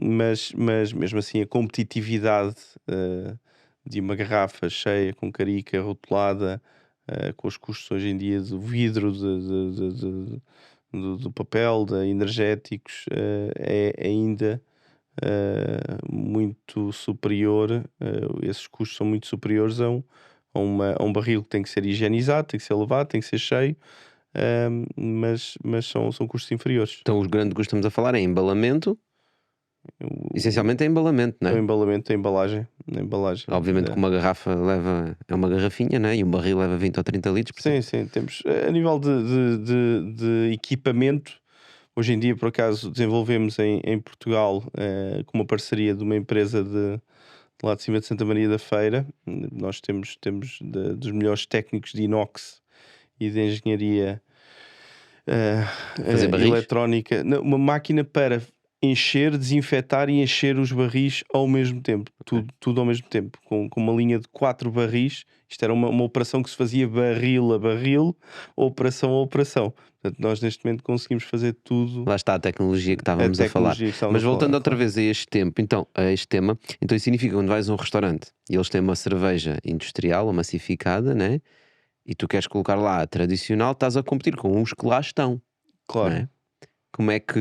Speaker 3: Mas mesmo assim, a competitividade de uma garrafa cheia, com carica, rotulada, com os custos hoje em dia do vidro, do papel, de energéticos, é ainda muito superior. Esses custos são muito superiores a um barril que tem que ser higienizado, tem que ser lavado, tem que ser cheio, mas são custos inferiores.
Speaker 1: Então, os grandes que estamos a falar é embalamento, essencialmente é embalamento, não
Speaker 3: O
Speaker 1: é?
Speaker 3: embalamento, a embalagem.
Speaker 1: Obviamente que uma garrafa é uma garrafinha, né? E um barril leva 20 ou 30 litros. portanto,
Speaker 3: Sim, temos a nível de equipamento. Hoje em dia, por acaso, desenvolvemos em Portugal, com uma parceria de uma empresa de lá de cima de Santa Maria da Feira. Nós temos dos melhores técnicos de inox e de engenharia
Speaker 1: Fazer barris?
Speaker 3: eletrónica. Não, uma máquina para encher, desinfetar e encher os barris ao mesmo tempo. Tudo ao mesmo tempo. Com uma linha de 4 barris. Isto era uma operação que se fazia barril a barril, operação a operação. Portanto, nós neste momento conseguimos fazer tudo.
Speaker 1: Lá está a tecnologia que
Speaker 3: A
Speaker 1: estávamos a falar.
Speaker 3: tecnologia que estávamos
Speaker 1: Mas
Speaker 3: a falar,
Speaker 1: voltando outra
Speaker 3: claro.
Speaker 1: vez a este tema, então isso significa que quando vais a um restaurante e eles têm uma cerveja industrial ou massificada, né? E tu queres colocar lá a tradicional, estás a competir com os que lá estão, não
Speaker 3: Claro.
Speaker 1: é? Como é que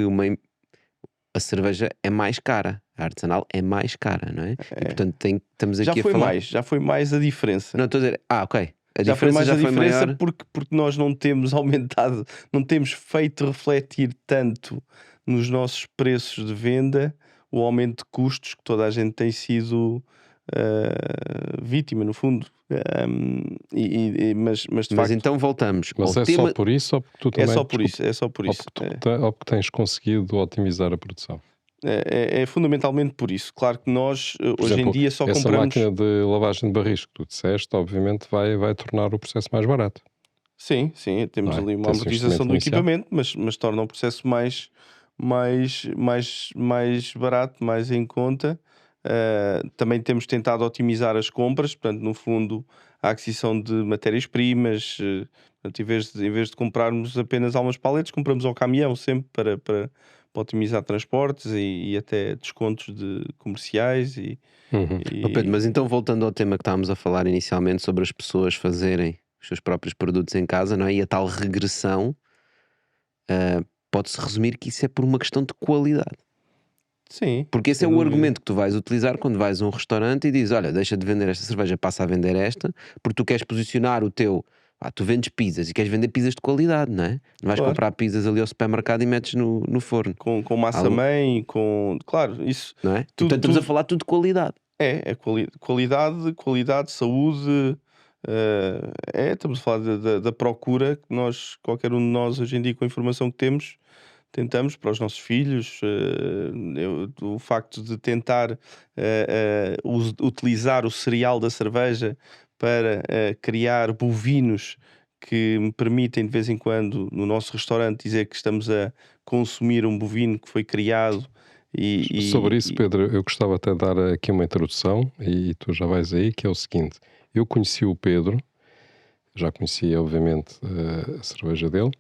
Speaker 1: a cerveja é mais cara, a artesanal é mais cara, não é? E portanto estamos aqui a falar.
Speaker 3: Já foi mais a diferença.
Speaker 1: Não estou a dizer, ok, a
Speaker 3: Já foi
Speaker 1: diferença
Speaker 3: mais
Speaker 1: já
Speaker 3: a
Speaker 1: foi
Speaker 3: diferença
Speaker 1: maior.
Speaker 3: porque nós não temos aumentado, não temos feito refletir tanto nos nossos preços de venda o aumento de custos que toda a gente tem sido vítima, no fundo. Mas de
Speaker 1: Mas
Speaker 3: facto
Speaker 1: então voltamos
Speaker 2: Mas
Speaker 1: ao
Speaker 2: é
Speaker 1: tema.
Speaker 2: só por isso ou porque tu
Speaker 3: é
Speaker 2: também,
Speaker 3: só por
Speaker 2: desculpa,
Speaker 3: isso, é só por
Speaker 2: ou
Speaker 3: isso.
Speaker 2: porque ou porque tens conseguido otimizar a produção?
Speaker 3: É fundamentalmente por isso. Claro que nós
Speaker 2: Por
Speaker 3: hoje em
Speaker 2: exemplo,
Speaker 3: dia só
Speaker 2: essa
Speaker 3: compramos.
Speaker 2: máquina de lavagem de barris que tu disseste, obviamente vai tornar o processo mais barato.
Speaker 3: Sim, temos
Speaker 2: Não é?
Speaker 3: ali uma
Speaker 2: Tem-se um
Speaker 3: amortização
Speaker 2: investimento
Speaker 3: do
Speaker 2: inicial.
Speaker 3: equipamento, mas torna o processo mais barato, mais em conta. Também temos tentado otimizar as compras, portanto, no fundo, a aquisição de matérias-primas. Portanto, em vez de comprarmos apenas algumas paletes, compramos ao caminhão sempre para otimizar transportes e até descontos comerciais.
Speaker 2: Uhum.
Speaker 1: Oh, Pedro, mas então voltando ao tema que estávamos a falar inicialmente sobre as pessoas fazerem os seus próprios produtos em casa, não é? E a tal regressão, pode-se resumir que isso é por uma questão de qualidade.
Speaker 3: Sim,
Speaker 1: Porque esse
Speaker 3: sem
Speaker 1: é o
Speaker 3: dúvida.
Speaker 1: argumento que tu vais utilizar quando vais a um restaurante e dizes: olha, deixa de vender esta cerveja, passa a vender esta, porque tu queres posicionar o teu. Tu vendes pizzas e queres vender pizzas de qualidade, não é? Não vais
Speaker 3: Claro.
Speaker 1: comprar pizzas ali ao supermercado e metes no forno,
Speaker 3: Com massa-mãe, claro, isso.
Speaker 1: não é?
Speaker 3: Tudo-
Speaker 1: Portanto, estamos a
Speaker 3: tudo-
Speaker 1: falar tudo de qualidade.
Speaker 3: Qualidade, saúde. Estamos a falar da procura que qualquer um de nós hoje em dia, com a informação que temos, tentamos para os nossos filhos. O facto de tentar utilizar o cereal da cerveja para criar bovinos que me permitem de vez em quando no nosso restaurante dizer que estamos a consumir um bovino que foi criado.
Speaker 2: Sobre isso, Pedro, eu gostava até de dar aqui uma introdução e tu já vais aí, que é o seguinte. Eu conheci o Pedro, já conhecia obviamente a cerveja dele,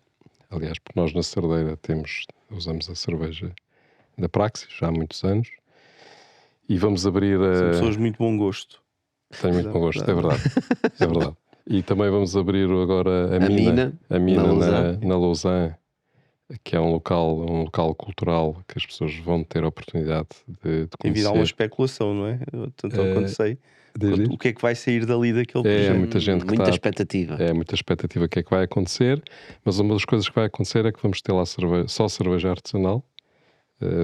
Speaker 2: aliás, porque nós na Cerdeira usamos a cerveja da Praxis já há muitos anos e vamos abrir
Speaker 3: São pessoas de muito bom gosto.
Speaker 2: Tenho muito bom gosto, é verdade. É verdade. E também vamos abrir agora a Mina na Lausanne, que é um local cultural que as pessoas vão ter a oportunidade de
Speaker 3: Tem havido
Speaker 2: conhecer.
Speaker 3: alguma especulação, não é? Tanto ao quanto sei. O que é que vai sair dali daquele projeto?
Speaker 2: Muita gente que
Speaker 1: Muita expectativa.
Speaker 2: É muita expectativa o que é que vai acontecer, mas uma das coisas que vai acontecer é que vamos ter lá só cerveja artesanal,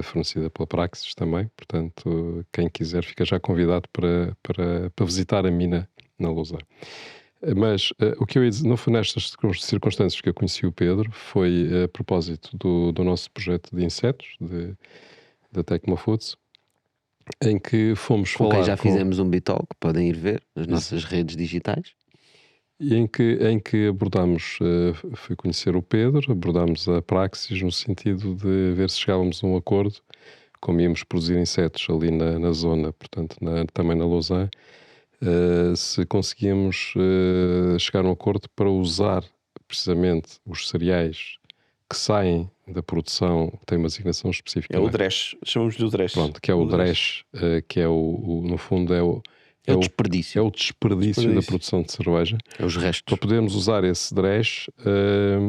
Speaker 2: fornecida pela Praxis também. Portanto, quem quiser fica já convidado para visitar a mina na Lausanne. Mas o que eu ia dizer, não foi nestas circunstâncias que eu conheci o Pedro, foi a propósito do nosso projeto de insetos, da Tecmo Foods, em que fomos
Speaker 1: Com
Speaker 2: falar
Speaker 1: quem já fizemos um Bitalk, podem ir ver nas nossas redes digitais.
Speaker 2: E em que abordámos, fui conhecer o Pedro, abordámos a Praxis no sentido de ver se chegávamos a um acordo, como íamos produzir insetos ali na zona, portanto também na Lausanne, se conseguíamos chegar a um acordo para usar precisamente os cereais que saem da produção, tem uma designação específica,
Speaker 3: É
Speaker 2: não
Speaker 3: o
Speaker 2: é?
Speaker 3: DRES, chamamos-lhe o DRES.
Speaker 2: Pronto, que é o
Speaker 3: O DRES.
Speaker 2: DRES, que é no fundo
Speaker 1: É o
Speaker 2: é
Speaker 1: desperdício.
Speaker 2: o desperdício da produção de cerveja,
Speaker 1: É os
Speaker 2: para
Speaker 1: restos.
Speaker 2: podermos usar esse DRES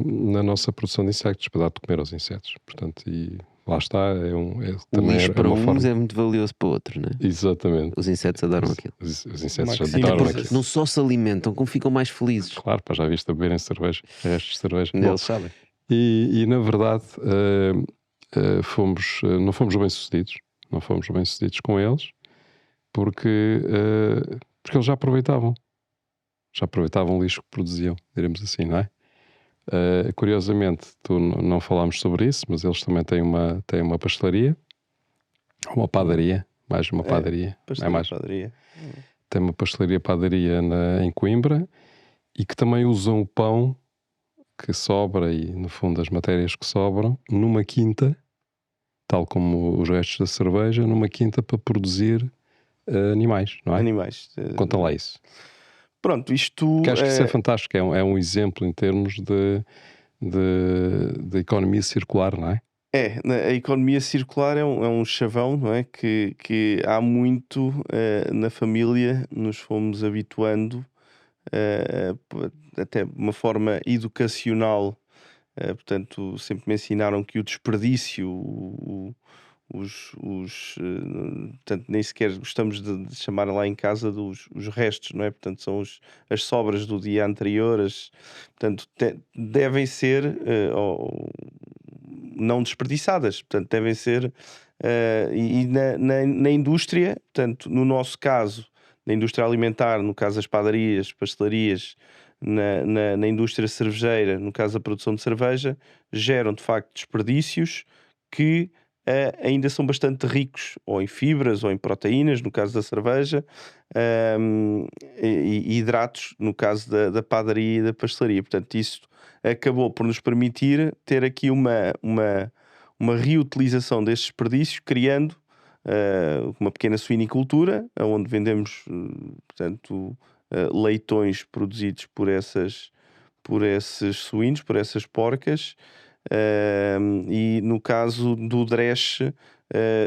Speaker 2: na nossa produção de insectos, para dar de comer aos insetos. Portanto, e lá está,
Speaker 1: O
Speaker 2: também
Speaker 1: lixo para
Speaker 2: uma
Speaker 1: uns
Speaker 2: forma.
Speaker 1: é muito valioso para outro, né?
Speaker 2: Exatamente.
Speaker 1: Os insetos adoram aquilo.
Speaker 2: Os insetos
Speaker 3: Maxime,
Speaker 2: adoram
Speaker 3: por-
Speaker 2: aquilo.
Speaker 1: Não só se alimentam, como ficam mais felizes.
Speaker 2: Claro, pá, já viste a beberem cerveja, restos de cerveja. Bom,
Speaker 1: Eles sabem.
Speaker 2: e na verdade não fomos bem sucedidos. Não fomos bem sucedidos com eles porque eles já aproveitavam o lixo que produziam, diremos assim, não é? Curiosamente, não falámos sobre isso, mas eles também têm uma pastelaria, uma padaria, mais uma padaria,
Speaker 3: Pastelaria,
Speaker 2: mais.
Speaker 3: padaria.
Speaker 2: Tem uma pastelaria-padaria em Coimbra e que também usam o pão que sobra e, no fundo, as matérias que sobram numa quinta, tal como os restos da cerveja, numa quinta para produzir animais, não é?
Speaker 3: Animais.
Speaker 2: Conta lá isso.
Speaker 3: Pronto, isto
Speaker 2: Porque acho que isso é fantástico, é um exemplo em termos de economia circular, não é?
Speaker 3: a economia circular é um chavão, não é? Que há muito na família nos fomos habituando, até de uma forma educacional. Portanto, sempre me ensinaram que o desperdício, portanto, nem sequer gostamos de chamar lá em casa os restos, não é? Portanto, são as sobras do dia anterior, portanto, devem ser não desperdiçadas, portanto, devem ser. E na indústria, portanto, no nosso caso, na indústria alimentar, no caso as padarias, pastelarias, na indústria cervejeira, no caso a produção de cerveja, geram de facto desperdícios que ainda são bastante ricos, ou em fibras, ou em proteínas, no caso da cerveja, e hidratos, no caso da padaria e da pastelaria. Portanto, isso acabou por nos permitir ter aqui uma reutilização destes desperdícios, criando uma pequena suinicultura, onde vendemos, portanto, leitões produzidos por esses suínos, por essas porcas. E no caso do Dresch,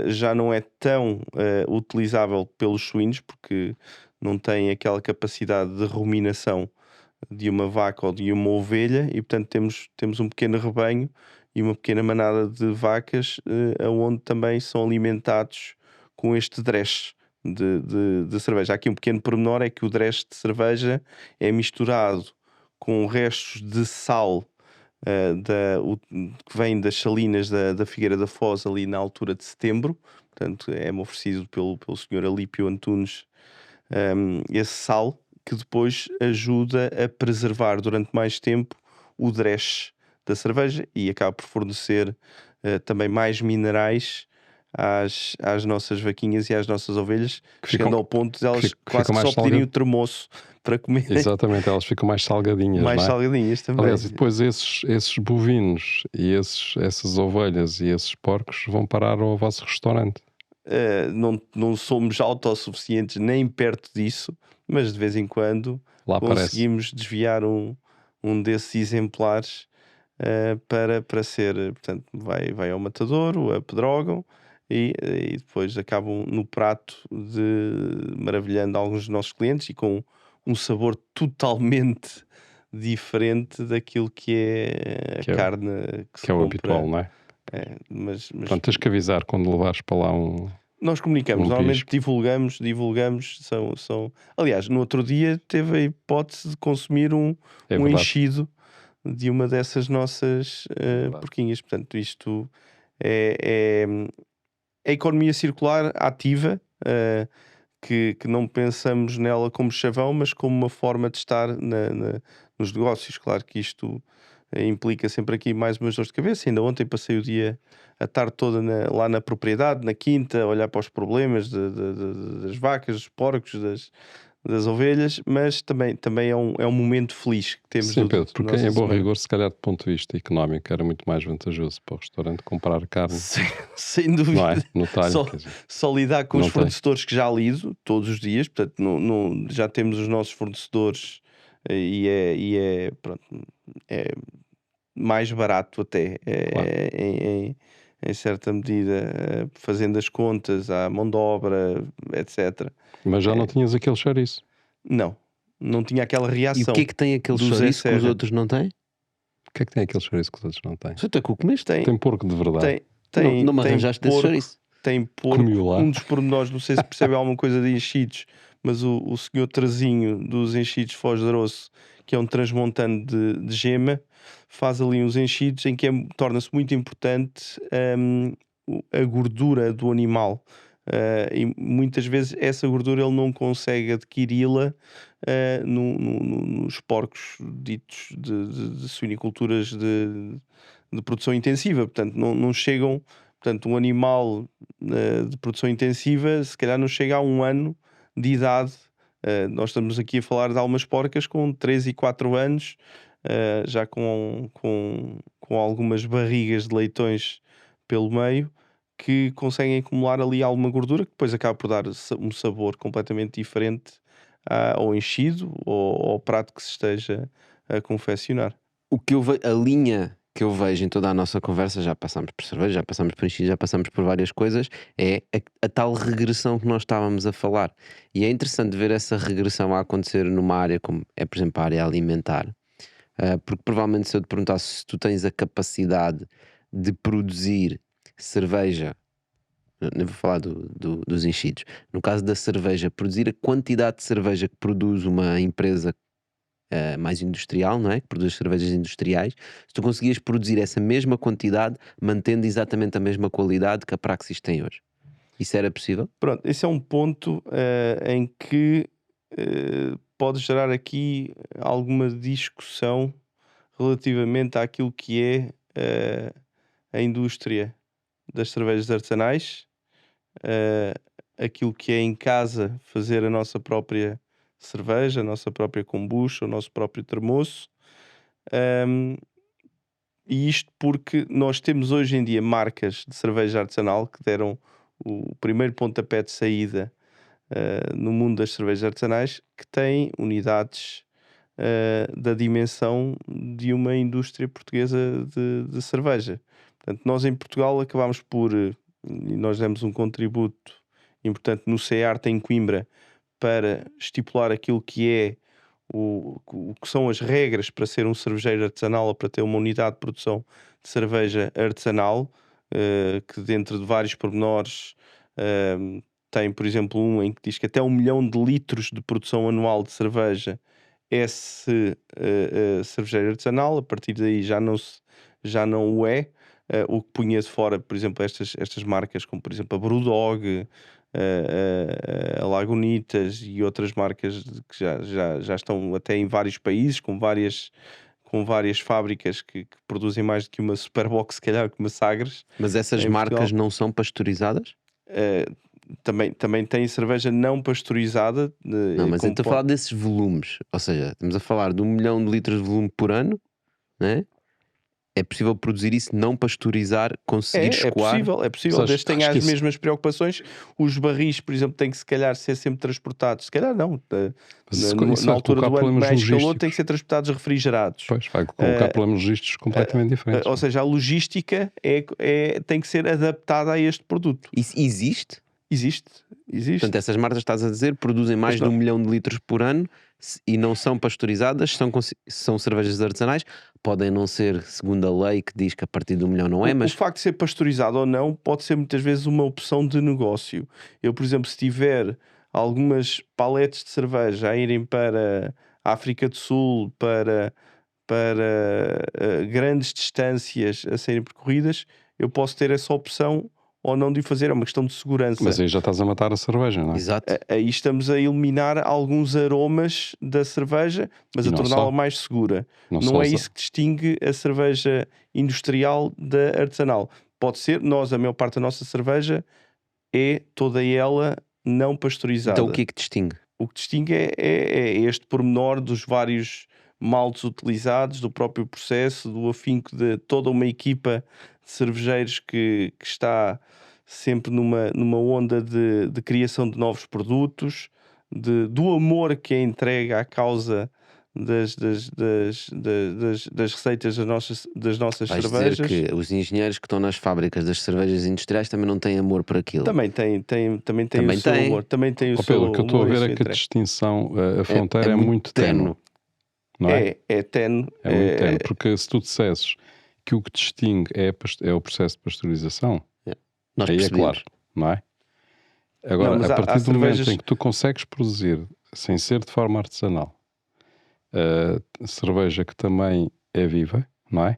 Speaker 3: já não é tão utilizável pelos suínos, porque não tem aquela capacidade de ruminação de uma vaca ou de uma ovelha, e portanto temos um pequeno rebanho e uma pequena manada de vacas, onde também são alimentados com este Dresch de cerveja. Há aqui um pequeno pormenor, é que o Dresch de cerveja é misturado com restos de sal que vem das salinas da Figueira da Foz, ali na altura de setembro. Portanto, é-me oferecido pelo Sr. Alípio Antunes esse sal, que depois ajuda a preservar durante mais tempo o Dresch da cerveja e acaba por fornecer também mais minerais às nossas vaquinhas e às nossas ovelhas, chegando ao ponto de elas quase que só pedirem o termoço para comer.
Speaker 2: Exatamente, elas ficam mais salgadinhas,
Speaker 3: mais
Speaker 2: não é?
Speaker 3: salgadinhas também.
Speaker 2: Aliás, e depois esses bovinos e essas ovelhas e esses porcos vão parar ao vosso restaurante.
Speaker 3: Não somos autossuficientes nem perto disso, mas de vez em quando
Speaker 2: Lá
Speaker 3: conseguimos desviar um desses exemplares para ser, portanto, vai ao matadouro, apedrogam e depois acabam no prato maravilhando alguns dos nossos clientes e com um sabor totalmente diferente daquilo que é a carne que se
Speaker 2: que é o
Speaker 3: compra.
Speaker 2: habitual, não é?
Speaker 3: Mas
Speaker 2: Portanto, tens que avisar quando levares para lá
Speaker 3: nós comunicamos, normalmente divulgamos. Aliás, no outro dia teve a hipótese de consumir um
Speaker 2: verdade.
Speaker 3: enchido de uma dessas nossas porquinhas. Portanto, isto é a economia circular ativa, que não pensamos nela como chavão, mas como uma forma de estar nos negócios. Claro que isto implica sempre aqui mais umas dores de cabeça. Ainda ontem passei a tarde toda lá na propriedade, na quinta, a olhar para os problemas das vacas, dos porcos, das ovelhas, mas também é um momento feliz que temos.
Speaker 2: Sim, Pedro, porque em bom rigor, se calhar do ponto de vista económico, era muito mais vantajoso para o restaurante comprar carne.
Speaker 3: Sem dúvida.
Speaker 2: Não é? No talho,
Speaker 3: só lidar com os fornecedores que já lido todos os dias, portanto, já temos os nossos fornecedores pronto, mais barato até,
Speaker 2: Claro.
Speaker 3: em certa medida, fazendo as contas à mão de obra, etc.
Speaker 2: Mas já não tinhas aquele chouriço.
Speaker 3: Não, não tinha aquela
Speaker 1: E o que é
Speaker 3: reação
Speaker 1: que tem aquele
Speaker 3: do Zé
Speaker 1: chouriço que os
Speaker 3: Serra.
Speaker 1: outros não têm?
Speaker 2: O que é que tem aquele chouriço que os outros não têm?
Speaker 1: Só tu é que o comeste.
Speaker 3: Tem,
Speaker 2: Tem porco de verdade.
Speaker 1: Não me
Speaker 3: tem
Speaker 1: arranjaste desse
Speaker 3: porco,
Speaker 1: chouriço.
Speaker 3: tem
Speaker 2: Comi-o
Speaker 3: porco.
Speaker 2: lá.
Speaker 3: Um dos pormenores, não sei se percebe alguma coisa de enchidos, mas o senhor Trazinho dos enchidos Foz de Aroço, que é um transmontano de gema, faz ali uns enchidos em que torna-se muito importante a gordura do animal. E muitas vezes essa gordura ele não consegue adquiri-la nos porcos ditos de suiniculturas de produção intensiva. Portanto, não chegam. Portanto, um animal de produção intensiva, se calhar não chega a 1 ano de idade. Nós estamos aqui a falar de algumas porcas com 3 e 4 anos, já com algumas barrigas de leitões pelo meio, que conseguem acumular ali alguma gordura, que depois acaba por dar um sabor completamente diferente ao enchido ou ao prato que se esteja a confeccionar.
Speaker 1: O que a linha que eu vejo em toda a nossa conversa, já passámos por cerveja, já passámos por enchido, já passámos por várias coisas, é a tal regressão que nós estávamos a falar. E é interessante ver essa regressão a acontecer numa área como é, por exemplo, a área alimentar. Porque provavelmente se eu te perguntasse se tu tens a capacidade de produzir cerveja, não vou falar dos enchidos, no caso da cerveja, produzir a quantidade de cerveja que produz uma empresa mais industrial, não é? Que produz cervejas industriais, se tu conseguias produzir essa mesma quantidade, mantendo exatamente a mesma qualidade que a Praxis tem hoje. Isso era possível?
Speaker 3: Pronto, esse é um ponto em que pode gerar aqui alguma discussão relativamente àquilo que é a indústria das cervejas artesanais, aquilo que é em casa fazer a nossa própria cerveja, a nossa própria kombucha, o nosso próprio termoço. E isto porque nós temos hoje em dia marcas de cerveja artesanal que deram o primeiro pontapé de saída no mundo das cervejas artesanais, que têm unidades da dimensão de uma indústria portuguesa de cerveja. Portanto, nós em Portugal acabámos por, e nós demos um contributo importante no CEART em Coimbra para estipular aquilo que é o que são as regras para ser um cervejeiro artesanal ou para ter uma unidade de produção de cerveja artesanal, que dentro de vários pormenores tem, por exemplo, um em que diz que até 1 milhão de litros de produção anual de cerveja é cervejeiro artesanal. A partir daí já não o é. O que punha de fora, por exemplo, estas marcas como, por exemplo, a Brewdog, a Lagunitas e outras marcas que já estão até em vários países, com várias fábricas que produzem mais do que uma Superbox, se calhar, que uma Sagres.
Speaker 1: Mas essas
Speaker 3: Em
Speaker 1: marcas
Speaker 3: Portugal.
Speaker 1: não são pasteurizadas?
Speaker 3: Também tem cerveja não pasteurizada.
Speaker 1: Não, mas eu estou a falar desses volumes. Ou seja, estamos a falar de 1 milhão de litros de volume por ano, né? É possível produzir isso, não pasteurizar, conseguir escoar?
Speaker 3: É possível,
Speaker 2: Sabes,
Speaker 3: desde que tenha
Speaker 2: acho que
Speaker 3: as
Speaker 2: isso-
Speaker 3: mesmas preocupações. Os barris, por exemplo, têm que se calhar ser sempre transportados. Se calhar não.
Speaker 2: Mas isso
Speaker 3: Na
Speaker 2: vai
Speaker 3: altura
Speaker 2: colocar
Speaker 3: do ano de
Speaker 2: problemas
Speaker 3: mais calor,
Speaker 2: logísticos.
Speaker 3: têm que ser transportados refrigerados.
Speaker 2: Pois, vai colocar problemas logísticos completamente diferentes.
Speaker 3: Ou seja, a logística tem que ser adaptada a este produto.
Speaker 1: Isso existe?
Speaker 3: Existe.
Speaker 1: Portanto, essas marcas, estás a dizer, produzem mais de 1 milhão de litros por ano e não são pasteurizadas, são cervejas artesanais. Podem não ser segundo a lei que diz que a partir de 1 milhão não é,
Speaker 3: O
Speaker 1: mas
Speaker 3: facto de ser pasteurizado ou não pode ser muitas vezes uma opção de negócio. Eu, por exemplo, se tiver algumas paletes de cerveja a irem para a África do Sul, para grandes distâncias a serem percorridas, eu posso ter essa opção ou não de o fazer. É uma questão de segurança.
Speaker 2: Mas aí já estás a matar a cerveja, não é?
Speaker 1: exato.
Speaker 3: Aí estamos a eliminar alguns aromas da cerveja, mas
Speaker 2: E
Speaker 3: a
Speaker 2: não
Speaker 3: torná-la
Speaker 2: só.
Speaker 3: mais segura.
Speaker 2: Não
Speaker 3: Não
Speaker 2: só
Speaker 3: é
Speaker 2: só-
Speaker 3: isso que distingue a cerveja industrial da artesanal. Pode ser, a maior parte da nossa cerveja é toda ela não pasteurizada.
Speaker 1: Então o que é que distingue?
Speaker 3: O que distingue é este pormenor dos vários maltes utilizados, do próprio processo, do afinco de toda uma equipa de cervejeiros que está sempre numa onda de criação de novos produtos, do amor que é entregue à causa das receitas das nossas
Speaker 1: Vais dizer
Speaker 3: cervejas.
Speaker 1: que os engenheiros que estão nas fábricas das cervejas industriais também não têm amor por aquilo.
Speaker 3: Também tem o
Speaker 1: Também
Speaker 3: seu
Speaker 1: tem.
Speaker 3: amor, também tem o
Speaker 2: Ó
Speaker 3: seu
Speaker 2: Pedro, o que eu estou a
Speaker 3: amor e a
Speaker 2: ver
Speaker 3: sua
Speaker 2: é que a
Speaker 3: entrega.
Speaker 2: distinção, a fronteira é muito ténue, não é?
Speaker 3: É tenue.
Speaker 2: É muito ténue, porque se tu dissesses que o que distingue é o processo de pasteurização,
Speaker 1: Nós
Speaker 2: aí é
Speaker 1: percebemos.
Speaker 2: claro, não é?
Speaker 3: Não,
Speaker 2: Agora,
Speaker 3: mas
Speaker 2: a
Speaker 3: há
Speaker 2: partir do momento
Speaker 3: cervejas.
Speaker 2: em que tu consegues produzir, sem ser de forma artesanal, cerveja que também é viva, não é?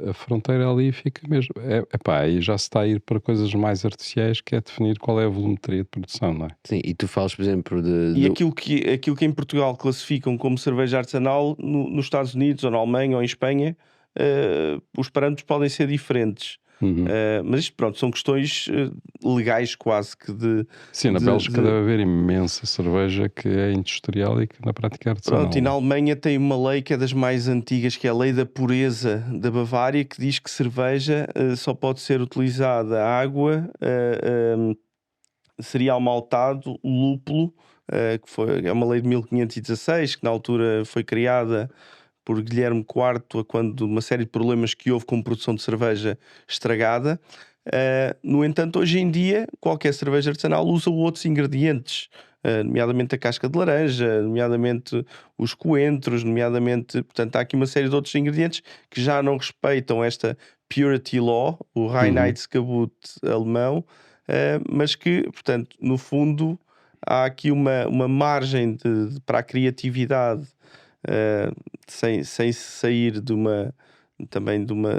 Speaker 2: A fronteira ali fica mesmo. Epá, aí já se está a ir para coisas mais artificiais, que é definir qual é a volumetria de produção, não é?
Speaker 1: Sim, e tu falas, por exemplo,
Speaker 3: E aquilo que em Portugal classificam como cerveja artesanal, nos Estados Unidos, ou na Alemanha, ou em Espanha, os parâmetros podem ser diferentes.
Speaker 2: Uhum.
Speaker 3: Mas isto, pronto, são questões legais quase que
Speaker 2: Sim, na Bélgica deve haver imensa cerveja que é industrial e que na prática é artesanal.
Speaker 3: Pronto, e na Alemanha tem uma lei que é das mais antigas, que é a Lei da Pureza da Bavária, que diz que cerveja só pode ser utilizada água, cereal maltado, lúpulo, que é uma lei de 1516, que na altura foi criada por Guilherme IV, quando uma série de problemas que houve com produção de cerveja estragada. No entanto, hoje em dia, qualquer cerveja artesanal usa outros ingredientes, nomeadamente a casca de laranja, nomeadamente os coentros, nomeadamente, portanto, há aqui uma série de outros ingredientes que já não respeitam esta Purity Law, o Reinheitsgebot alemão, mas que, portanto, no fundo, há aqui uma margem para a criatividade, sem sair também de uma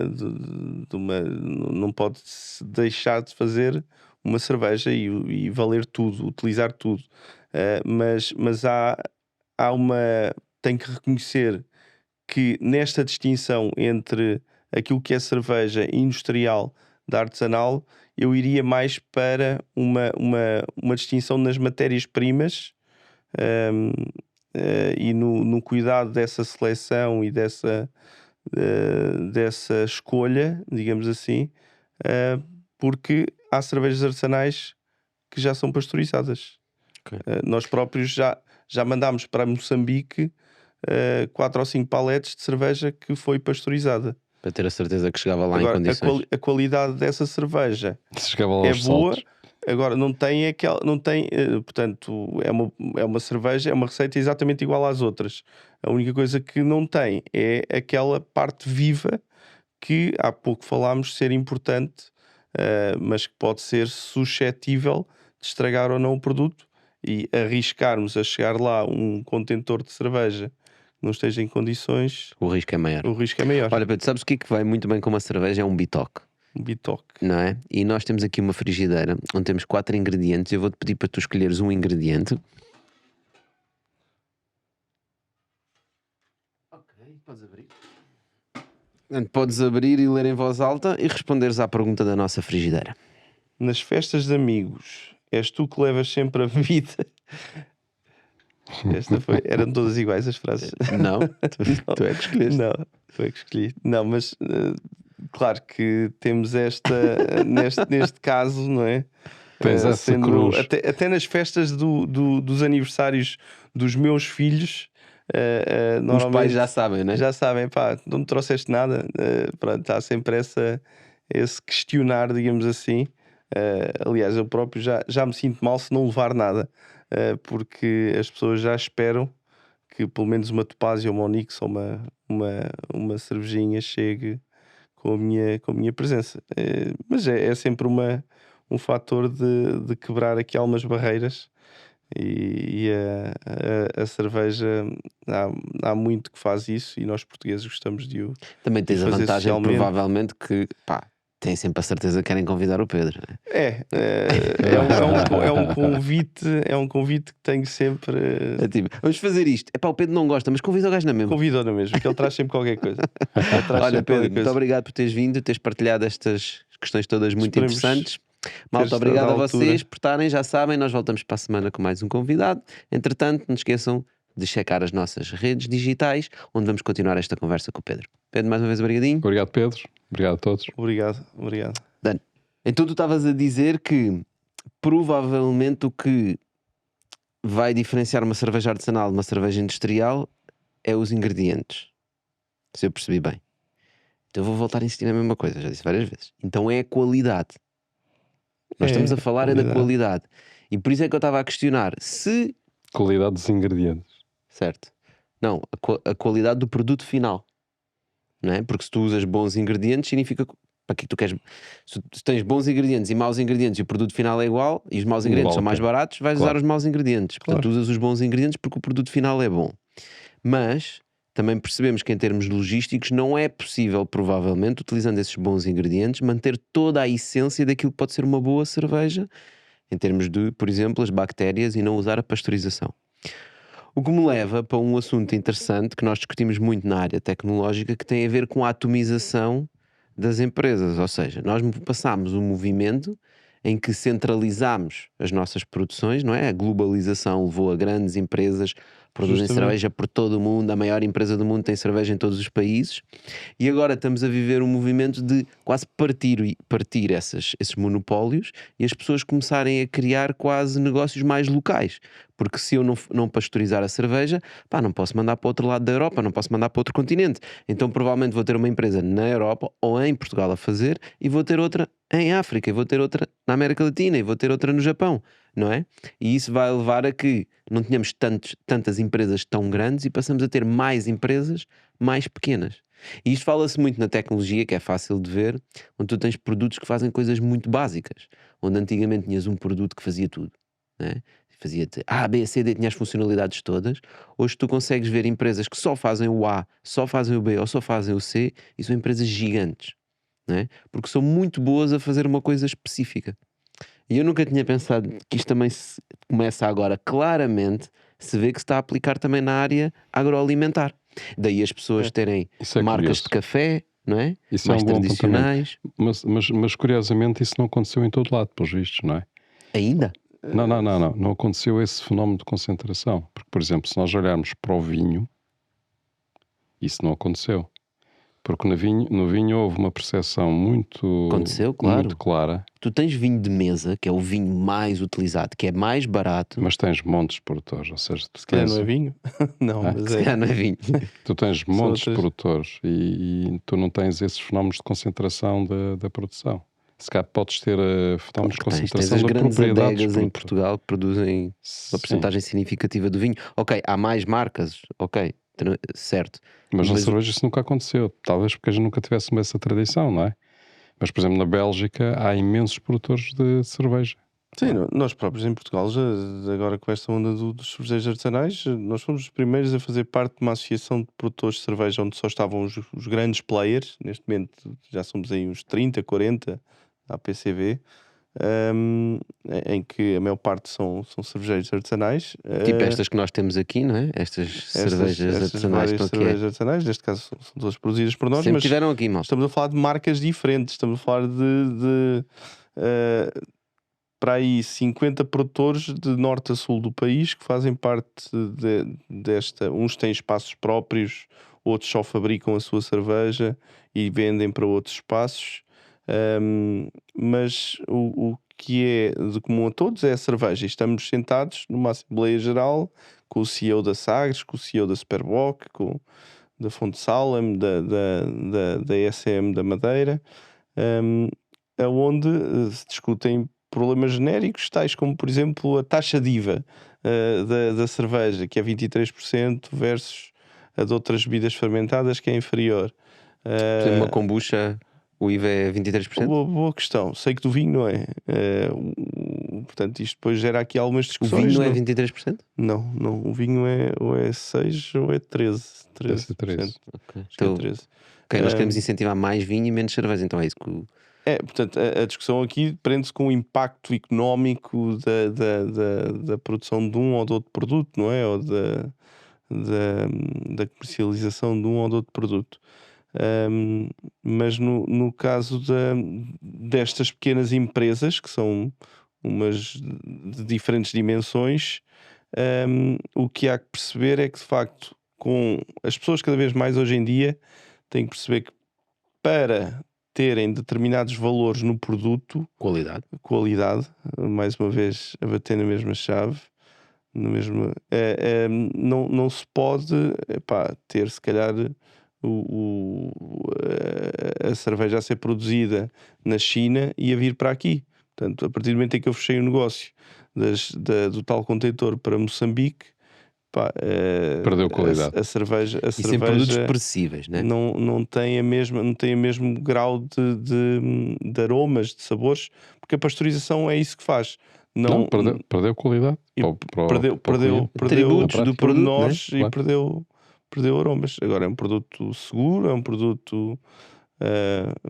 Speaker 3: não pode se deixar de fazer uma cerveja e valer tudo, utilizar tudo. Mas tem que reconhecer que nesta distinção entre aquilo que é cerveja industrial da artesanal, eu iria mais para uma distinção nas matérias-primas, e no cuidado dessa seleção e dessa escolha, digamos assim, porque há cervejas artesanais que já são pasteurizadas.
Speaker 1: Ok.
Speaker 3: Nós próprios já mandámos para Moçambique 4 ou 5 paletes de cerveja que foi pasteurizada.
Speaker 1: para ter a certeza que chegava lá em
Speaker 3: Agora,
Speaker 1: condições.
Speaker 3: a qualidade dessa cerveja
Speaker 2: Chegava lá
Speaker 3: é
Speaker 2: aos
Speaker 3: boa.
Speaker 2: saltos.
Speaker 3: Agora, não tem, portanto, é uma cerveja, é uma receita exatamente igual às outras. A única coisa que não tem é aquela parte viva que há pouco falámos ser importante, mas que pode ser suscetível de estragar ou não o produto, e arriscarmos a chegar lá um contentor de cerveja que não esteja em condições,
Speaker 1: O risco é maior.
Speaker 3: o risco é maior.
Speaker 1: Olha, Pedro, sabes o que é que vai muito bem com uma cerveja? É um bitoque,
Speaker 3: Um bitoque.
Speaker 1: não é? E nós temos aqui uma frigideira onde temos 4 ingredientes. Eu vou-te pedir para tu escolheres um ingrediente. Ok, podes abrir. Podes abrir e ler em voz alta e responderes à pergunta da nossa frigideira.
Speaker 3: Nas festas de amigos, és tu que levas sempre a bebida. Eram todas iguais as frases.
Speaker 1: Não, tu é que escolheste.
Speaker 3: Não, foi que escolhi. Não, mas claro que temos neste caso, não é?
Speaker 2: Tens essa cruz.
Speaker 3: Até nas festas dos aniversários dos meus filhos,
Speaker 1: Os
Speaker 3: normalmente
Speaker 1: pais já sabem, né?
Speaker 3: já sabem, pá, não me trouxeste nada. Pronto, há sempre esse questionar, digamos assim. Aliás, eu próprio já me sinto mal se não levar nada, porque as pessoas já esperam que pelo menos uma Topázia ou uma Onyx ou uma cervejinha chegue com a minha presença. Mas é sempre um fator de quebrar aqui algumas barreiras, e a cerveja há muito que faz isso, e nós portugueses gostamos de o
Speaker 1: Também tens a
Speaker 3: fazer
Speaker 1: vantagem,
Speaker 3: socialmente.
Speaker 1: provavelmente, que pá, têm sempre a certeza que querem convidar o Pedro, né?
Speaker 3: É um convite que tenho sempre.
Speaker 1: É tipo, vamos fazer isto. É pá, o Pedro não gosta, mas convida o gajo na mesma.
Speaker 3: Convidou-na mesmo, que ele traz sempre qualquer coisa. Ele traz
Speaker 1: Olha,
Speaker 3: sempre
Speaker 1: Pedro,
Speaker 3: qualquer
Speaker 1: muito
Speaker 3: coisa.
Speaker 1: obrigado por teres vindo, teres partilhado estas questões todas muito
Speaker 3: Esperemos
Speaker 1: interessantes.
Speaker 3: ter
Speaker 1: Malta,
Speaker 3: estado
Speaker 1: obrigado
Speaker 3: à
Speaker 1: a vocês
Speaker 3: altura.
Speaker 1: por estarem, já sabem, nós voltamos para a semana com mais um convidado. Entretanto, não esqueçam de checar as nossas redes digitais, onde vamos continuar esta conversa com o Pedro. Pedro, mais uma vez, obrigadinho.
Speaker 2: Obrigado, Pedro. Obrigado a todos.
Speaker 3: Obrigado.
Speaker 1: Dan, então tu estavas a dizer que provavelmente o que vai diferenciar uma cerveja artesanal de uma cerveja industrial é os ingredientes. Se eu percebi bem. Então eu vou voltar a insistir na mesma coisa, já disse várias vezes. Então é a qualidade. Nós estamos a falar é da qualidade. E por isso é que eu estava a questionar se...
Speaker 2: Qualidade dos ingredientes.
Speaker 1: Certo. Não, a qualidade do produto final. Não é? Porque se tu usas bons ingredientes, significa... Para que tu queres... Se tens bons ingredientes e maus ingredientes e o produto final é igual e os maus ingredientes são mais baratos, vais usar os maus ingredientes. Portanto, tu usas os bons ingredientes porque o produto final é bom. Mas também percebemos que em termos logísticos não é possível, provavelmente, utilizando esses bons ingredientes, manter toda a essência daquilo que pode ser uma boa cerveja, em termos de, por exemplo, as bactérias, e não usar a pasteurização. O que me leva para um assunto interessante que nós discutimos muito na área tecnológica, que tem a ver com a atomização das empresas. Ou seja, nós passámos um movimento em que centralizámos as nossas produções, não é? A globalização levou a grandes empresas, produzem cerveja por todo o mundo, a maior empresa do mundo tem cerveja em todos os países, e agora estamos a viver um movimento de quase partir esses monopólios e as pessoas começarem a criar quase negócios mais locais. Porque se eu não pasteurizar a cerveja, pá, não posso mandar para o outro lado da Europa, não posso mandar para outro continente. Então provavelmente vou ter uma empresa na Europa ou em Portugal a fazer, e vou ter outra em África, e vou ter outra na América Latina, e vou ter outra no Japão, não é? E isso vai levar a que não tenhamos tantas empresas tão grandes e passamos a ter mais empresas mais pequenas. E isto fala-se muito na tecnologia, que é fácil de ver, onde tu tens produtos que fazem coisas muito básicas, onde antigamente tinhas um produto que fazia tudo, não é? Fazia-te A, B, C, D, tinha as funcionalidades todas. Hoje tu consegues ver empresas que só fazem o A, só fazem o B ou só fazem o C, e são empresas gigantes, não é? Porque são muito boas a fazer uma coisa específica. E eu nunca tinha pensado que isto também se começa agora, claramente, se vê que se está a aplicar também na área agroalimentar. Daí as pessoas terem marcas de café, não é?
Speaker 2: Isso
Speaker 1: mais
Speaker 2: é um bom
Speaker 1: tradicionais.
Speaker 2: Mas curiosamente isso não aconteceu em todo lado, pelos vistos, não é?
Speaker 1: Ainda?
Speaker 2: Não aconteceu esse fenómeno de concentração. Porque, por exemplo, se nós olharmos para o vinho, isso não aconteceu. Porque no vinho houve uma percepção muito clara.
Speaker 1: Tu tens vinho de mesa, que é o vinho mais utilizado, que é mais barato.
Speaker 2: Mas tens montes de produtores, ou seja,
Speaker 3: se calhar não é vinho. Não, mas
Speaker 1: se calhar não é vinho.
Speaker 2: Tu tens montes de produtores e tu não tens esses fenómenos de concentração da produção. Se calhar podes ter fenómenos de concentração
Speaker 1: da propriedade. Tens as grandes adegas em Portugal que produzem uma porcentagem significativa do vinho. Ok, há mais marcas, ok, certo.
Speaker 2: Mas na cerveja isso nunca aconteceu. Talvez porque a gente nunca tivesse essa tradição, não é? Mas, por exemplo, na Bélgica há imensos produtores de cerveja.
Speaker 3: Sim, nós próprios em Portugal, já agora com esta onda dos cervejeiros artesanais, nós fomos os primeiros a fazer parte de uma associação de produtores de cerveja onde só estavam os grandes players. Neste momento já somos aí uns 30, 40 à PCV, em que a maior parte são cervejeiros artesanais.
Speaker 1: Tipo estas que nós temos aqui, não é? Estas cervejas artesanais.
Speaker 3: Cervejas artesanais, neste caso são todas produzidas por nós,
Speaker 1: sempre
Speaker 3: mas
Speaker 1: tiveram aqui, mal.
Speaker 3: Estamos a falar de marcas diferentes, estamos a falar de para aí 50 produtores de norte a sul do país que fazem parte desta. Uns têm espaços próprios, outros só fabricam a sua cerveja e vendem para outros espaços. Mas o que é de comum a todos é a cerveja. Estamos sentados numa Assembleia Geral com o CEO da Sagres, com o CEO da Superboc, com da Fonte Salem, da ESM da Madeira, onde se discutem problemas genéricos, tais como, por exemplo, a taxa de IVA da cerveja, que é 23%, versus a de outras bebidas fermentadas, que é inferior.
Speaker 1: Por exemplo, uma kombucha, o IVA é 23%?
Speaker 3: Boa questão. Sei que do vinho não é. Portanto, isto depois gera aqui algumas discussões.
Speaker 1: O vinho não é 23%?
Speaker 3: Não. O vinho ou é 6 ou é 13%.
Speaker 2: 13%.
Speaker 1: Okay.
Speaker 3: Então, é 13%.
Speaker 1: Ok, nós queremos incentivar mais vinho e menos cerveja, então é isso que...
Speaker 3: Portanto, a discussão aqui prende-se com o impacto económico da produção de um ou de outro produto, não é? Ou da comercialização de um ou de outro produto. Mas no caso destas pequenas empresas, que são umas de diferentes dimensões, o que há que perceber é que, de facto, com as pessoas cada vez mais hoje em dia têm que perceber que para terem determinados valores no produto, qualidade, mais uma vez a bater na mesma chave, no mesmo, não se pode, ter se calhar a cerveja a ser produzida na China e a vir para aqui. Portanto, a partir do momento em que eu fechei o negócio do tal contentor para Moçambique,
Speaker 2: Perdeu qualidade.
Speaker 3: a cerveja
Speaker 1: E sem produtos perecíveis, né?
Speaker 3: não tem não tem o mesmo grau de aromas, de sabores, porque a pasteurização é isso que faz.
Speaker 2: Não, perdeu qualidade.
Speaker 3: E
Speaker 2: Perdeu
Speaker 3: perdeu
Speaker 1: Atributos do produto, né?
Speaker 3: pormenores e perdeu aromas. Agora é um produto seguro, é um produto,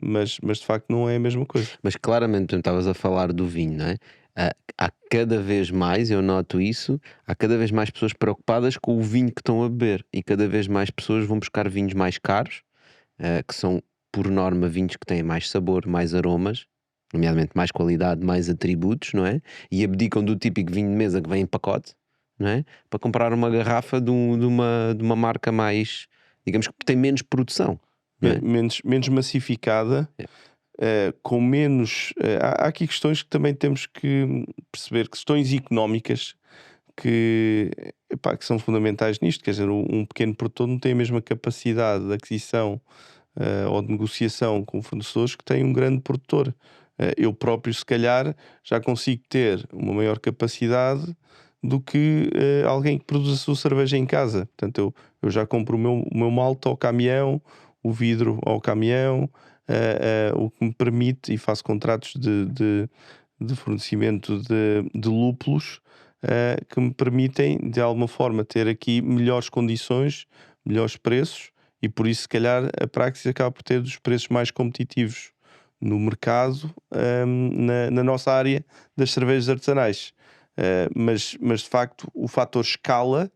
Speaker 3: mas de facto não é a mesma coisa.
Speaker 1: Mas claramente, tu estavas a falar do vinho, não é? Há cada vez mais, eu noto isso, há cada vez mais pessoas preocupadas com o vinho que estão a beber e cada vez mais pessoas vão buscar vinhos mais caros, que são, por norma, vinhos que têm mais sabor, mais aromas, nomeadamente mais qualidade, mais atributos, não é? E abdicam do típico vinho de mesa que vem em pacote, não é? Para comprar uma garrafa de uma marca mais, digamos que tem menos produção, não é?
Speaker 3: Menos massificada, com menos. Há aqui questões que também temos que perceber, questões económicas que são fundamentais nisto. Quer dizer, um pequeno produtor não tem a mesma capacidade de aquisição ou de negociação com fornecedores que tem um grande produtor. Eu próprio, se calhar, já consigo ter uma maior capacidade do que alguém que produz a sua cerveja em casa. Portanto, eu já compro o meu malte ao caminhão, o vidro ao caminhão, o que me permite, e faço contratos de fornecimento de lúpulos, que me permitem, de alguma forma, ter aqui melhores condições, melhores preços, e por isso, se calhar, a Praxis acaba por ter dos preços mais competitivos no mercado, na nossa área das cervejas artesanais. Mas de facto, o fator escala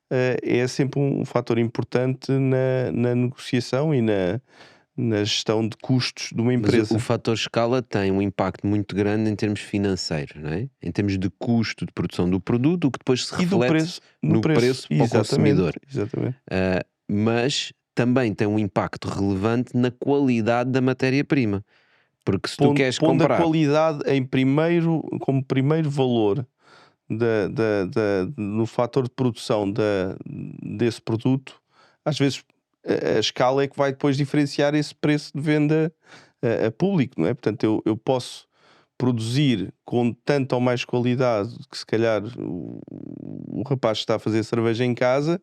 Speaker 3: é sempre um fator importante na negociação e na gestão de custos de uma
Speaker 1: Mas
Speaker 3: empresa.
Speaker 1: o fator escala tem um impacto muito grande em termos financeiros, não é? Em termos de custo de produção do produto, o que depois se
Speaker 3: E do
Speaker 1: reflete no preço para o
Speaker 3: exatamente,
Speaker 1: consumidor.
Speaker 3: exatamente.
Speaker 1: Mas também tem um impacto relevante na qualidade da matéria-prima. Porque se tu queres
Speaker 3: Pondo a
Speaker 1: comprar,
Speaker 3: qualidade como primeiro valor no fator de produção desse produto, às vezes a escala é que vai depois diferenciar esse preço de venda a público, não é? Portanto, eu posso produzir com tanto ou mais qualidade que se calhar o rapaz que está a fazer cerveja em casa,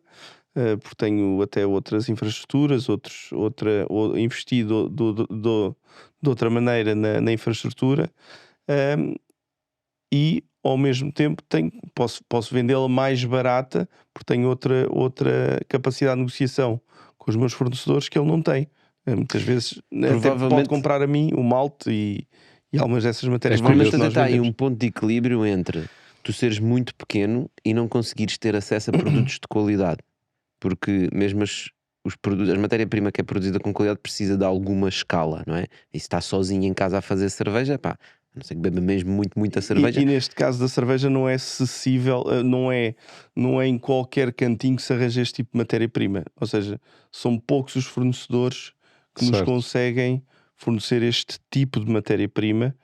Speaker 3: porque tenho até outras infraestruturas, investido de outra maneira na infraestrutura, e ao mesmo tempo posso vendê-la mais barata porque tenho outra capacidade de negociação com os meus fornecedores que ele não tem. Muitas vezes até pode
Speaker 1: provavelmente,
Speaker 3: comprar a mim o malte e algumas dessas matérias
Speaker 1: provavelmente
Speaker 3: primas que
Speaker 1: até
Speaker 3: nós
Speaker 1: está aí
Speaker 3: vendemos.
Speaker 1: um ponto de equilíbrio entre tu seres muito pequeno e não conseguires ter acesso a produtos de qualidade. Porque mesmo os produtos, a matéria-prima que é produzida com qualidade precisa de alguma escala, não é? E se está sozinho em casa a fazer cerveja, pá, a não ser que beba mesmo muita cerveja.
Speaker 3: E neste caso da cerveja não é acessível, não é em qualquer cantinho que se arranja este tipo de matéria-prima. Ou seja, são poucos os fornecedores que nos
Speaker 2: Certo.
Speaker 3: conseguem fornecer este tipo de matéria-prima.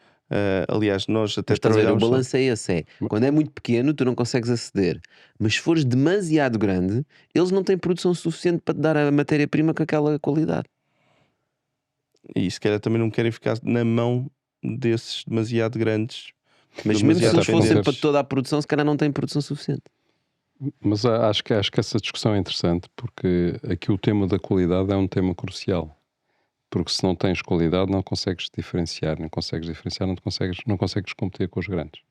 Speaker 3: Aliás, nós até
Speaker 1: Mas estás a ver, o
Speaker 3: trabalhamos.
Speaker 1: balanço é esse, é, quando é muito pequeno tu não consegues aceder, mas se fores demasiado grande, eles não têm produção suficiente para te dar a matéria-prima com aquela qualidade.
Speaker 3: E se calhar também não querem ficar na mão desses demasiado grandes.
Speaker 1: Mas mesmo se
Speaker 3: demasiado
Speaker 1: eles fossem
Speaker 3: dependentes.
Speaker 1: para toda a produção, se calhar não têm produção suficiente.
Speaker 2: Mas acho que essa discussão é interessante porque aqui o tema da qualidade é um tema crucial. Porque se não tens qualidade, não consegues diferenciar, não consegues competir com os grandes.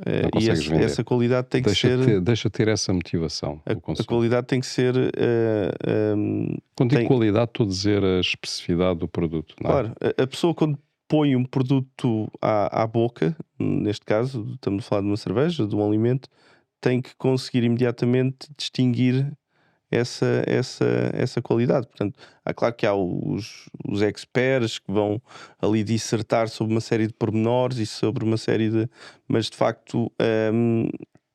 Speaker 2: Não
Speaker 3: E
Speaker 2: consegues vender.
Speaker 3: essa qualidade tem que ser.
Speaker 2: Deixa ter essa motivação do
Speaker 3: A
Speaker 2: consumidor.
Speaker 3: qualidade tem que ser.
Speaker 2: Quando digo qualidade, estou a dizer a especificidade do produto. Não é?
Speaker 3: Claro, a pessoa quando põe um produto à boca, neste caso, estamos a falar de uma cerveja, de um alimento, tem que conseguir imediatamente distinguir essa qualidade. Portanto, claro que há os experts que vão ali dissertar sobre uma série de pormenores e sobre uma série de. Mas de facto,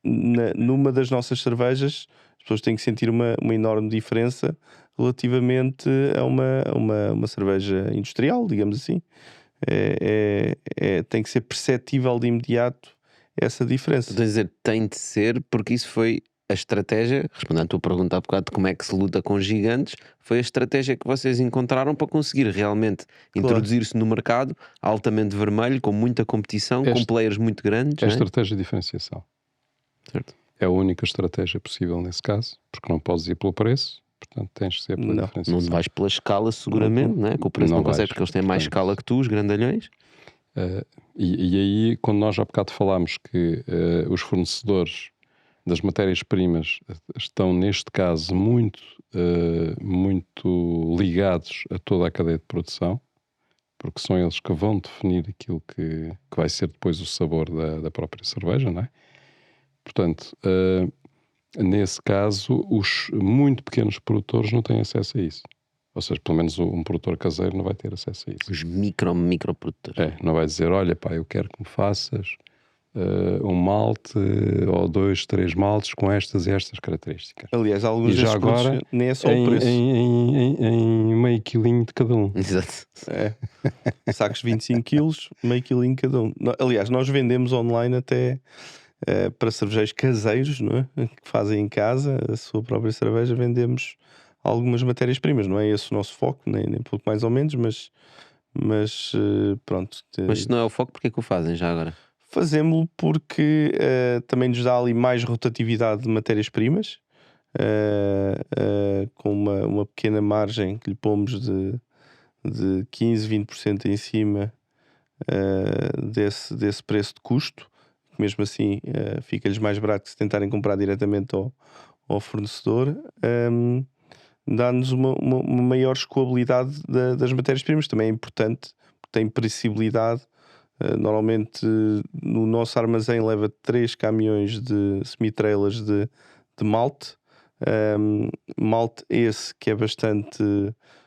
Speaker 3: numa das nossas cervejas, as pessoas têm que sentir uma enorme diferença relativamente a uma cerveja industrial, digamos assim. Tem que ser perceptível de imediato essa diferença.
Speaker 1: Estou a dizer tem de ser porque isso foi a estratégia, respondendo à tua pergunta há bocado de como é que se luta com gigantes, foi a estratégia que vocês encontraram para conseguir realmente
Speaker 3: Claro.
Speaker 1: introduzir-se no mercado altamente vermelho, com muita competição, com
Speaker 2: Este-
Speaker 1: players muito grandes,
Speaker 2: É a
Speaker 1: não é?
Speaker 2: estratégia de diferenciação.
Speaker 1: Certo.
Speaker 2: É a única estratégia possível nesse caso, porque não podes ir pelo preço, portanto tens de ser pela
Speaker 3: Não.
Speaker 2: diferenciação.
Speaker 1: Não vais pela escala seguramente, não é? Com o preço
Speaker 2: Não
Speaker 1: não consegue,
Speaker 2: vais,
Speaker 1: porque eles têm mais
Speaker 2: portanto.
Speaker 1: escala que tu, os grandalhões.
Speaker 2: E aí, quando nós há bocado falámos que os fornecedores das matérias-primas estão, neste caso, muito ligados a toda a cadeia de produção, porque são eles que vão definir aquilo que vai ser depois o sabor da própria cerveja, não é? Portanto, nesse caso, os muito pequenos produtores não têm acesso a isso. Ou seja, pelo menos um produtor caseiro não vai ter acesso a isso.
Speaker 1: Os microprodutores.
Speaker 2: Não vai dizer, olha pá, eu quero que me faças um malte ou 2, 3 maltes com estas e estas características.
Speaker 3: Aliás, alguns
Speaker 2: E já
Speaker 3: desses produtos
Speaker 2: agora,
Speaker 3: nem é só o preço.
Speaker 2: em meio quilinho de cada um.
Speaker 1: Exato.
Speaker 3: Sacos de 25 quilos, meio quilinho cada um. Aliás, nós vendemos online até para cervejeiros caseiros, não é? Que fazem em casa a sua própria cerveja, vendemos algumas matérias-primas. Não é esse o nosso foco, nem pouco mais ou menos, mas pronto.
Speaker 1: Mas se não é o foco, porque é que o fazem já agora?
Speaker 3: Fazemos-lo porque também nos dá ali mais rotatividade de matérias-primas, com uma pequena margem que lhe pomos de 15, 20% em cima desse preço de custo. Mesmo assim, fica-lhes mais barato que se tentarem comprar diretamente ao fornecedor. Dá-nos uma maior escoabilidade das matérias-primas. Também é importante, porque tem precibilidade. Normalmente no nosso armazém leva 3 caminhões de semi-trailers de malte. Malte esse que é bastante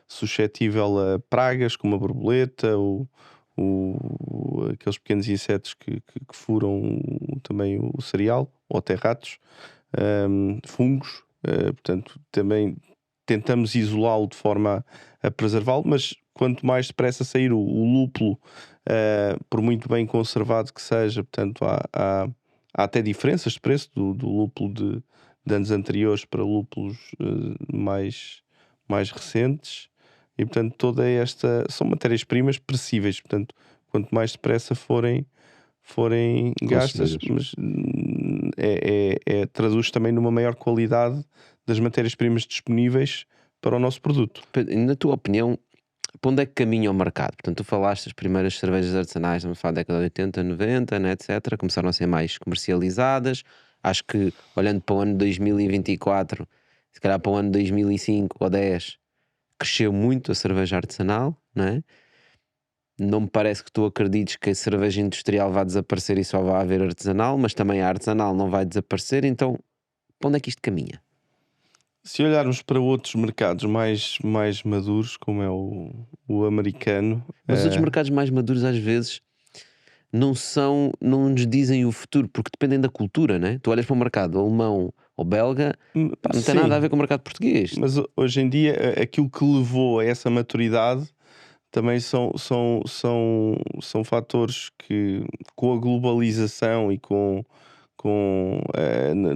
Speaker 3: suscetível a pragas como a borboleta ou aqueles pequenos insetos que furam também o cereal, ou até ratos, fungos. Portanto, também tentamos isolá-lo de forma a preservá-lo, mas quanto mais depressa sair o lúpulo, por muito bem conservado que seja, portanto, há até diferenças de preço do lúpulo de anos anteriores para lúpulos mais recentes. E portanto, toda esta são matérias-primas perecíveis. Portanto, quanto mais depressa forem gastas, mas traduz também numa maior qualidade das matérias-primas disponíveis para o nosso produto.
Speaker 1: Na tua opinião, para onde é que caminha o mercado? Portanto, tu falaste das primeiras cervejas artesanais, estamos a falar da década de 80, 90, né, etc. Começaram a ser mais comercializadas. Acho que, olhando para o ano 2024, se calhar para o ano 2005 ou 10, cresceu muito a cerveja artesanal, não é? Não me parece que tu acredites que a cerveja industrial vai desaparecer e só vai haver artesanal, mas também a artesanal não vai desaparecer, então para onde é que isto caminha?
Speaker 3: Se olharmos para outros mercados mais maduros, como é o americano,
Speaker 1: Mas os outros mercados mais maduros às vezes não nos dizem o futuro, porque dependem da cultura, né? Tu olhas para o mercado alemão ou belga, pá, não tem nada a ver com o mercado português.
Speaker 3: Mas hoje em dia aquilo que levou a essa maturidade também são fatores que, com a globalização e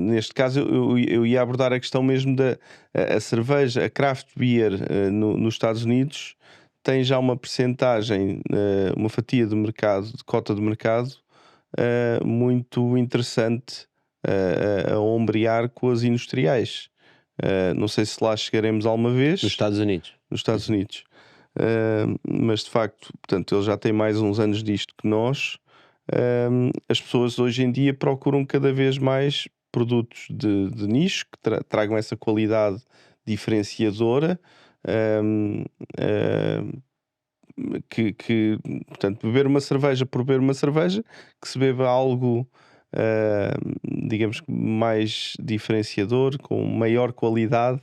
Speaker 3: neste caso eu ia abordar a questão mesmo da a cerveja, a craft beer nos Estados Unidos tem já uma percentagem, uma fatia de mercado, de cota de mercado muito interessante a ombrear com as industriais. Não sei se lá chegaremos alguma vez.
Speaker 1: Nos Estados Unidos.
Speaker 3: Nos Estados Unidos. Mas de facto, portanto, ele já tem mais uns anos disto que nós. As pessoas hoje em dia procuram cada vez mais produtos de nicho que tragam essa qualidade diferenciadora. Portanto, beber uma cerveja por beber uma cerveja, que se beba algo, digamos que mais diferenciador, com maior qualidade,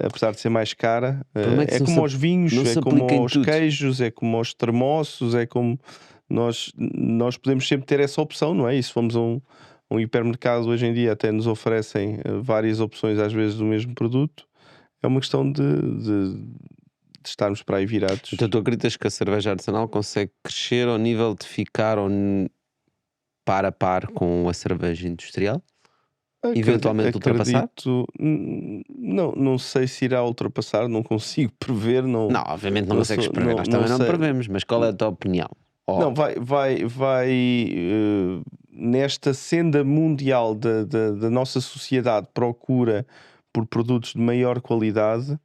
Speaker 3: apesar de ser mais cara. É como aos vinhos, é como aos queijos, é como aos termossos, é como nós podemos sempre ter essa opção, não é? E se formos a um hipermercado hoje em dia, até nos oferecem várias opções às vezes do mesmo produto. É uma questão de estarmos para aí virados.
Speaker 1: Então tu acreditas que a cerveja artesanal consegue crescer ao nível de ficar par a par com a cerveja industrial? eventualmente ultrapassar?
Speaker 3: Acredito, não sei se irá ultrapassar, não consigo prever, não,
Speaker 1: Não, obviamente não
Speaker 3: não
Speaker 1: consegues
Speaker 3: sou,
Speaker 1: prever, nós
Speaker 3: não
Speaker 1: também não
Speaker 3: sei.
Speaker 1: prevemos, mas qual é a tua opinião?
Speaker 3: Não,
Speaker 1: Oh,
Speaker 3: vai nesta senda mundial da nossa sociedade procura por produtos de maior qualidade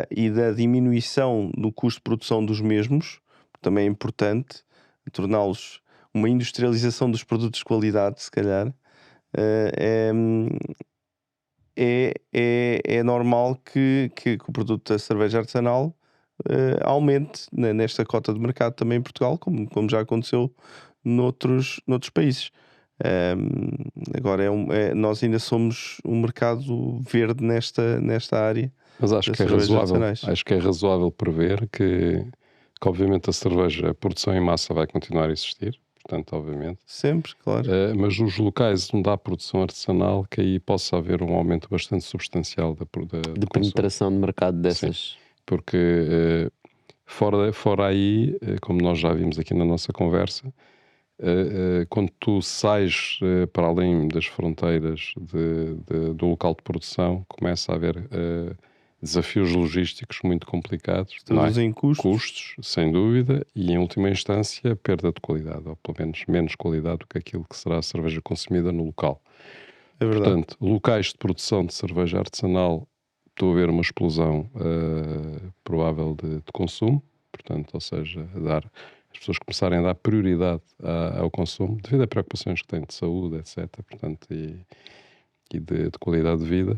Speaker 3: e da diminuição do custo de produção dos mesmos, também é importante torná-los uma industrialização dos produtos de qualidade, se calhar. eh, é normal que o produto da cerveja artesanal aumente nesta cota de mercado também em Portugal, como já aconteceu noutros países. Ehm, Agora, nós ainda somos um mercado verde nesta área
Speaker 2: Mas acho
Speaker 3: das
Speaker 2: que é
Speaker 3: cervejas
Speaker 2: razoável,
Speaker 3: artesanais.
Speaker 2: acho que é razoável prever que obviamente a cerveja, a produção em massa vai continuar a existir, portanto, obviamente.
Speaker 3: Sempre, claro.
Speaker 2: Mas os locais onde há produção artesanal, que aí possa haver um aumento bastante substancial
Speaker 1: de
Speaker 2: do consumo.
Speaker 1: penetração de mercado
Speaker 2: Sim,
Speaker 1: dessas.
Speaker 2: porque fora aí, como nós já vimos aqui na nossa conversa, quando tu sais para além das fronteiras do local de produção, começa a haver desafios logísticos muito complicados, não é?
Speaker 3: Traduzem custos.
Speaker 2: Custos, sem dúvida, e em última instância, perda de qualidade, ou pelo menos menos qualidade do que aquilo que será a cerveja consumida no local.
Speaker 3: É verdade.
Speaker 2: Portanto, locais de produção de cerveja artesanal, estou a ver uma explosão provável de consumo, portanto, ou seja, as pessoas começarem a dar prioridade ao consumo, devido a preocupações que têm de saúde, etc., portanto, e de qualidade de vida.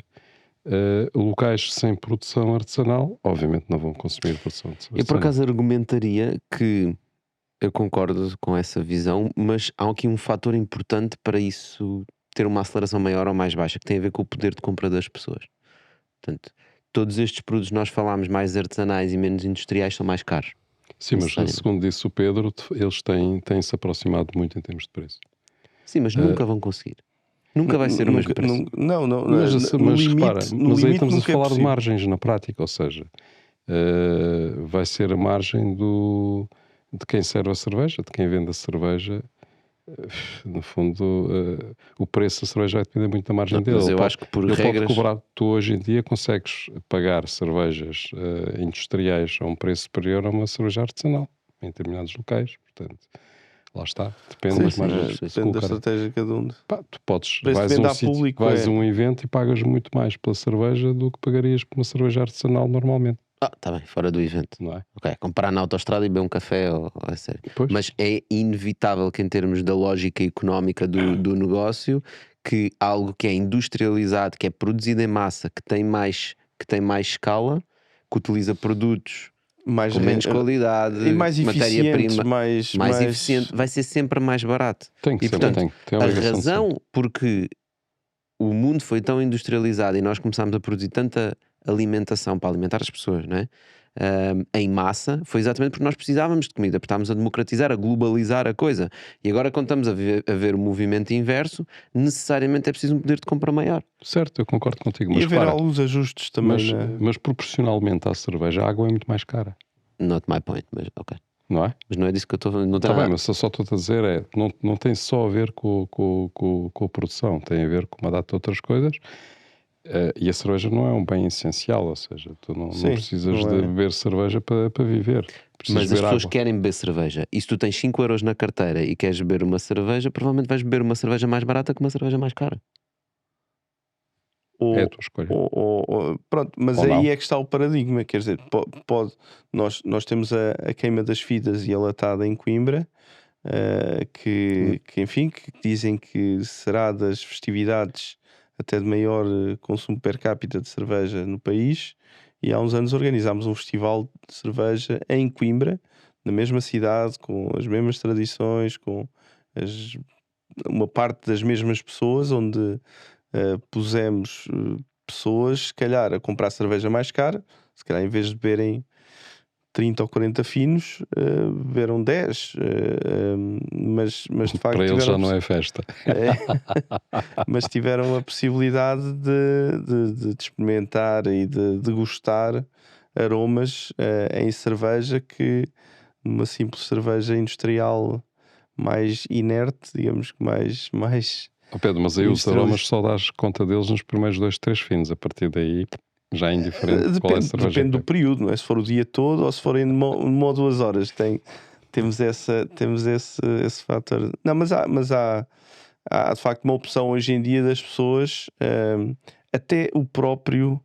Speaker 2: Locais sem produção artesanal, obviamente não vão consumir produção de cerveja
Speaker 1: Eu por
Speaker 2: artesanal.
Speaker 1: acaso argumentaria que eu concordo com essa visão, mas há aqui um fator importante para isso ter uma aceleração maior ou mais baixa, que tem a ver com o poder de compra das pessoas. Portanto, todos estes produtos que nós falámos mais artesanais e menos industriais são mais caros.
Speaker 2: Sim, mas
Speaker 1: necessariamente.
Speaker 2: segundo disse o Pedro, eles têm-se aproximado muito em termos de preço.
Speaker 1: Sim, mas nunca vão conseguir. Nunca vai ser o mesmo preço.
Speaker 3: Não,
Speaker 2: Mas
Speaker 3: no
Speaker 2: repara,
Speaker 3: limite, no
Speaker 2: mas aí
Speaker 3: limite
Speaker 2: estamos a
Speaker 3: nunca é
Speaker 2: falar de
Speaker 3: possível.
Speaker 2: margens na prática, ou seja, vai ser a margem de quem serve a cerveja, de quem vende a cerveja. No fundo, o preço da cerveja vai depender muito da margem
Speaker 1: Não,
Speaker 2: dele.
Speaker 1: mas
Speaker 2: Ele
Speaker 1: eu
Speaker 2: pode,
Speaker 1: acho que por
Speaker 2: ele pode
Speaker 1: regras.
Speaker 2: cobrar, tu hoje em dia consegues pagar cervejas industriais a um preço superior a uma cerveja artesanal em determinados locais, portanto, lá está, depende
Speaker 1: Como
Speaker 2: das
Speaker 1: assim?
Speaker 2: margens que se
Speaker 3: Depende da
Speaker 2: colocarem.
Speaker 3: estratégia de cada um.
Speaker 2: Pá, tu podes,
Speaker 3: Preço de
Speaker 2: vais a
Speaker 3: venda
Speaker 2: um
Speaker 3: a
Speaker 2: sítio,
Speaker 3: público
Speaker 2: vais
Speaker 3: é.
Speaker 2: a um evento e pagas muito mais pela cerveja do que pagarias por uma cerveja artesanal normalmente,
Speaker 1: Tá bem, fora do evento.
Speaker 2: não é?
Speaker 1: Ok, comprar na autoestrada e beber um café, é sério.
Speaker 2: Pois.
Speaker 1: Mas é inevitável que, em termos da lógica económica do negócio, que algo que é industrializado, que é produzido em massa, que tem mais escala, que utiliza produtos
Speaker 3: Mais
Speaker 1: com menos qualidade,
Speaker 3: e mais eficiente,
Speaker 1: matéria-prima
Speaker 3: mais
Speaker 1: eficiente, vai ser sempre mais barato.
Speaker 2: Tem que
Speaker 1: E
Speaker 2: ser,
Speaker 1: portanto,
Speaker 2: tem a
Speaker 1: a
Speaker 2: obrigação de ser.
Speaker 1: razão porque o mundo foi tão industrializado e nós começámos a produzir tanta alimentação para alimentar as pessoas, não é? Em massa, foi exatamente porque nós precisávamos de comida, porque estávamos a democratizar, a globalizar a coisa. E agora, quando estamos a ver o movimento inverso, necessariamente é preciso um poder de compra maior.
Speaker 2: Certo, eu concordo contigo,
Speaker 3: e
Speaker 2: mas
Speaker 3: haver
Speaker 2: repara,
Speaker 3: alguns ajustes também.
Speaker 2: mas proporcionalmente à cerveja, a água é muito mais cara,
Speaker 1: Not my point, mas ok.
Speaker 2: não é?
Speaker 1: Mas não é disso que eu estou. Não tem
Speaker 2: Está bem,
Speaker 1: nada.
Speaker 2: mas só estou a dizer não tem só a ver com a produção, tem a ver com uma data de outras coisas. E a cerveja não é um bem essencial, ou seja, tu não
Speaker 3: Sim,
Speaker 2: precisas
Speaker 3: não
Speaker 2: de
Speaker 3: é.
Speaker 2: beber cerveja para viver. Precisas
Speaker 1: Mas as
Speaker 2: beber
Speaker 1: pessoas
Speaker 2: água.
Speaker 1: querem beber cerveja. E se tu tens 5 euros na carteira e queres beber uma cerveja, provavelmente vais beber uma cerveja mais barata que uma cerveja mais cara.
Speaker 2: É a
Speaker 3: Ou,
Speaker 2: tua escolha.
Speaker 3: pronto, mas
Speaker 2: Ou
Speaker 3: aí
Speaker 2: não.
Speaker 3: é que está o paradigma, quer dizer, nós temos a queima das fidas e a latada em Coimbra, que enfim, que dizem que será das festividades até de maior consumo per capita de cerveja no país, e há uns anos organizámos um festival de cerveja em Coimbra, na mesma cidade, com as mesmas tradições, com as- uma parte das mesmas pessoas, onde pusemos pessoas, se calhar, a comprar cerveja mais cara, se calhar em vez de beberem 30 ou 40 finos, beberam 10, mas de facto
Speaker 2: Para eles
Speaker 3: tiveram
Speaker 2: já não é festa.
Speaker 3: mas tiveram a possibilidade de experimentar e de degustar aromas em cerveja que numa simples cerveja industrial mais inerte, digamos que mais
Speaker 2: Ó Pedro, mas aí os
Speaker 3: industrializados.
Speaker 2: aromas só dás conta deles nos primeiros 2, 3 finos. A partir daí já é indiferente qual é a cerveja.
Speaker 3: Depende do período, não é? Se for o dia todo ou se forem uma ou 2 horas. Temos esse fator. Não, mas há de facto uma opção hoje em dia das pessoas, até o próprio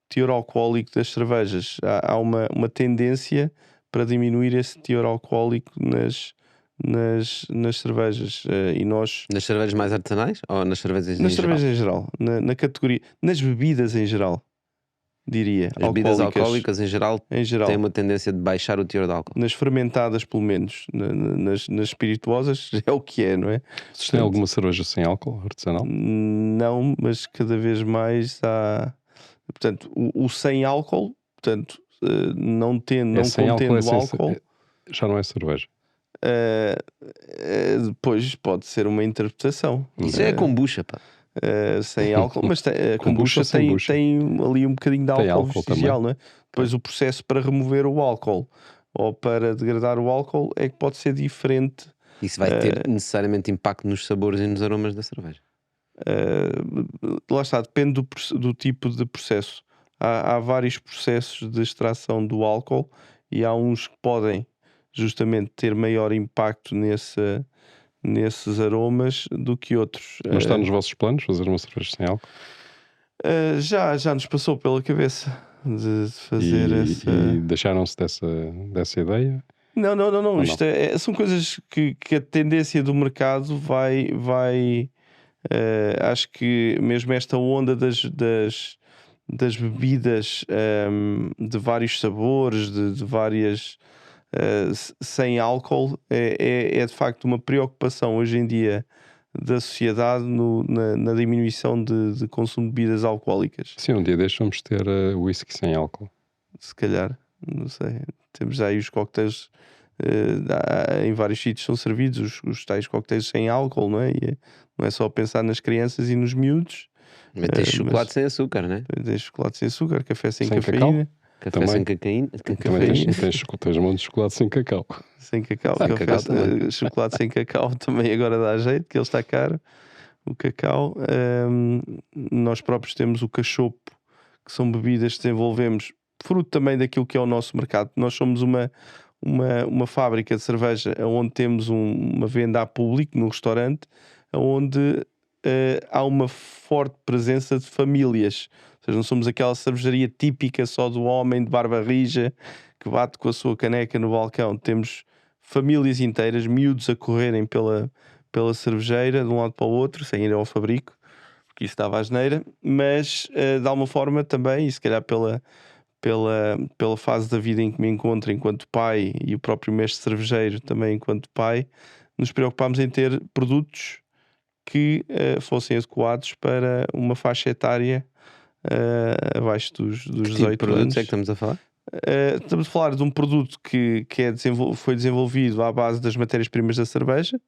Speaker 3: teor alcoólico das cervejas. Há uma tendência para diminuir esse teor alcoólico nas cervejas. E nós,
Speaker 1: Nas cervejas mais artesanais ou nas cervejas
Speaker 3: nas
Speaker 1: em geral?
Speaker 3: cervejas em geral, na categoria, nas bebidas em geral, diria,
Speaker 1: As bebidas alcoólicas em geral
Speaker 3: em geral.
Speaker 1: têm uma tendência de baixar o teor de álcool.
Speaker 3: Nas fermentadas, pelo menos, nas espirituosas, é o que é, não é?
Speaker 2: Vocês têm alguma cerveja sem álcool artesanal?
Speaker 3: Não, mas cada vez mais há. Portanto, o sem álcool, portanto, não
Speaker 2: sem
Speaker 3: contendo
Speaker 2: sem
Speaker 3: álcool,
Speaker 2: já não é cerveja.
Speaker 3: depois pode ser uma interpretação.
Speaker 1: Isso é kombucha, pá.
Speaker 3: Sem álcool, mas a
Speaker 2: Kombucha
Speaker 3: kombucha
Speaker 2: sem bucha.
Speaker 3: tem ali um bocadinho de
Speaker 2: Tem
Speaker 3: álcool
Speaker 2: álcool
Speaker 3: vestigial, não é? Depois o processo para remover o álcool ou para degradar o álcool é que pode ser diferente.
Speaker 1: Isso vai ter necessariamente impacto nos sabores e nos aromas da cerveja.
Speaker 3: Lá está, depende do tipo de processo. Há vários processos de extração do álcool e há uns que podem justamente ter maior impacto nesses aromas do que outros.
Speaker 2: Mas está nos vossos planos fazer uma cerveja sem álcool?
Speaker 3: Já nos passou pela cabeça de fazer essa.
Speaker 2: E deixaram-se dessa ideia?
Speaker 3: Não.
Speaker 2: não?
Speaker 3: Isto são coisas que a tendência do mercado vai. Acho que mesmo esta onda das bebidas de vários sabores, de várias sem álcool, é de facto uma preocupação hoje em dia da sociedade na diminuição de consumo de bebidas alcoólicas.
Speaker 2: Sim, um dia destes vamos ter whisky sem álcool.
Speaker 3: Se calhar, não sei. Temos já aí os coquetéis, em vários sítios são servidos os tais coquetéis sem álcool, não é? E não é só pensar nas crianças e nos miúdos.
Speaker 1: Mas tens chocolate sem açúcar, né?
Speaker 3: Tens chocolate sem açúcar, café sem
Speaker 2: Sem
Speaker 3: cafeína,
Speaker 1: Café
Speaker 2: Também.
Speaker 1: sem cacaína.
Speaker 2: Também tens um monte de chocolate sem cacau.
Speaker 3: sem cacau,
Speaker 1: Sem
Speaker 3: café
Speaker 1: cacau também.
Speaker 3: chocolate sem cacau também agora dá jeito, que ele está caro. O cacau, nós próprios temos o cachopo, que são bebidas que desenvolvemos fruto também daquilo que é o nosso mercado. Nós somos uma fábrica de cerveja onde temos uma venda a público no restaurante, onde há uma forte presença de famílias. Ou seja, não somos aquela cervejaria típica só do homem de barba rija que bate com a sua caneca no balcão. Temos famílias inteiras, miúdos a correrem pela cervejeira de um lado para o outro, sem ir ao fabrico, porque isso dava asneira, mas de alguma forma também, e se calhar pela fase da vida em que me encontro enquanto pai e o próprio mestre cervejeiro também enquanto pai, nos preocupámos em ter produtos que fossem adequados para uma faixa etária abaixo dos
Speaker 1: Que tipo de
Speaker 3: 18
Speaker 1: produtos
Speaker 3: anos.
Speaker 1: é que estamos a falar?
Speaker 3: Estamos a falar de um produto que foi desenvolvido à base das matérias-primas da cerveja,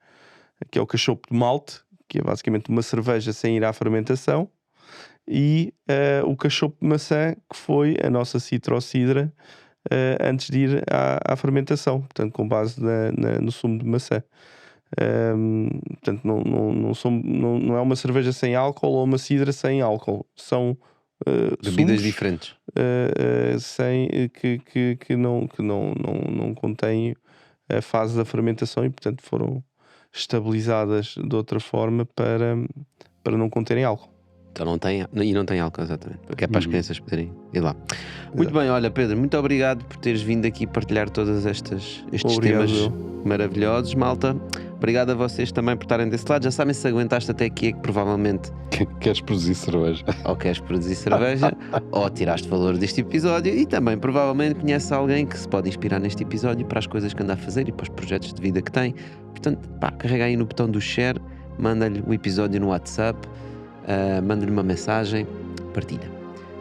Speaker 3: que é o cachopo de malte, que é basicamente uma cerveja sem ir à fermentação, e o cachopo de maçã, que foi a nossa citrocidra antes de ir à fermentação, portanto com base no sumo de maçã. Portanto não é uma cerveja sem álcool ou uma cidra sem álcool, são
Speaker 1: Bebidas
Speaker 3: sumos,
Speaker 1: diferentes.
Speaker 3: que não contêm a fase da fermentação e portanto foram estabilizadas de outra forma para não conterem álcool.
Speaker 1: Então não tem álcool, exatamente. Porque é para as crianças poderem ir lá. Muito bem, olha Pedro, muito obrigado por teres vindo aqui partilhar todos estes
Speaker 3: Obrigado,
Speaker 1: temas maravilhosos, malta. Obrigado a vocês também por estarem desse lado. Já sabem, se aguentaste até aqui é que provavelmente
Speaker 2: Queres produzir cerveja?
Speaker 1: ou queres produzir cerveja ou tiraste valor deste episódio e também provavelmente conheces alguém que se pode inspirar neste episódio para as coisas que anda a fazer e para os projetos de vida que tem. Portanto, carrega aí no botão do share, manda-lhe o episódio no WhatsApp, manda-lhe uma mensagem, partilha.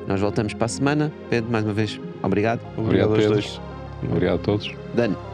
Speaker 1: Nós voltamos para a semana. Pedro, mais uma vez, obrigado.
Speaker 3: Obrigado aos
Speaker 2: Pedro.
Speaker 3: dois.
Speaker 2: Obrigado a todos.
Speaker 1: Dano.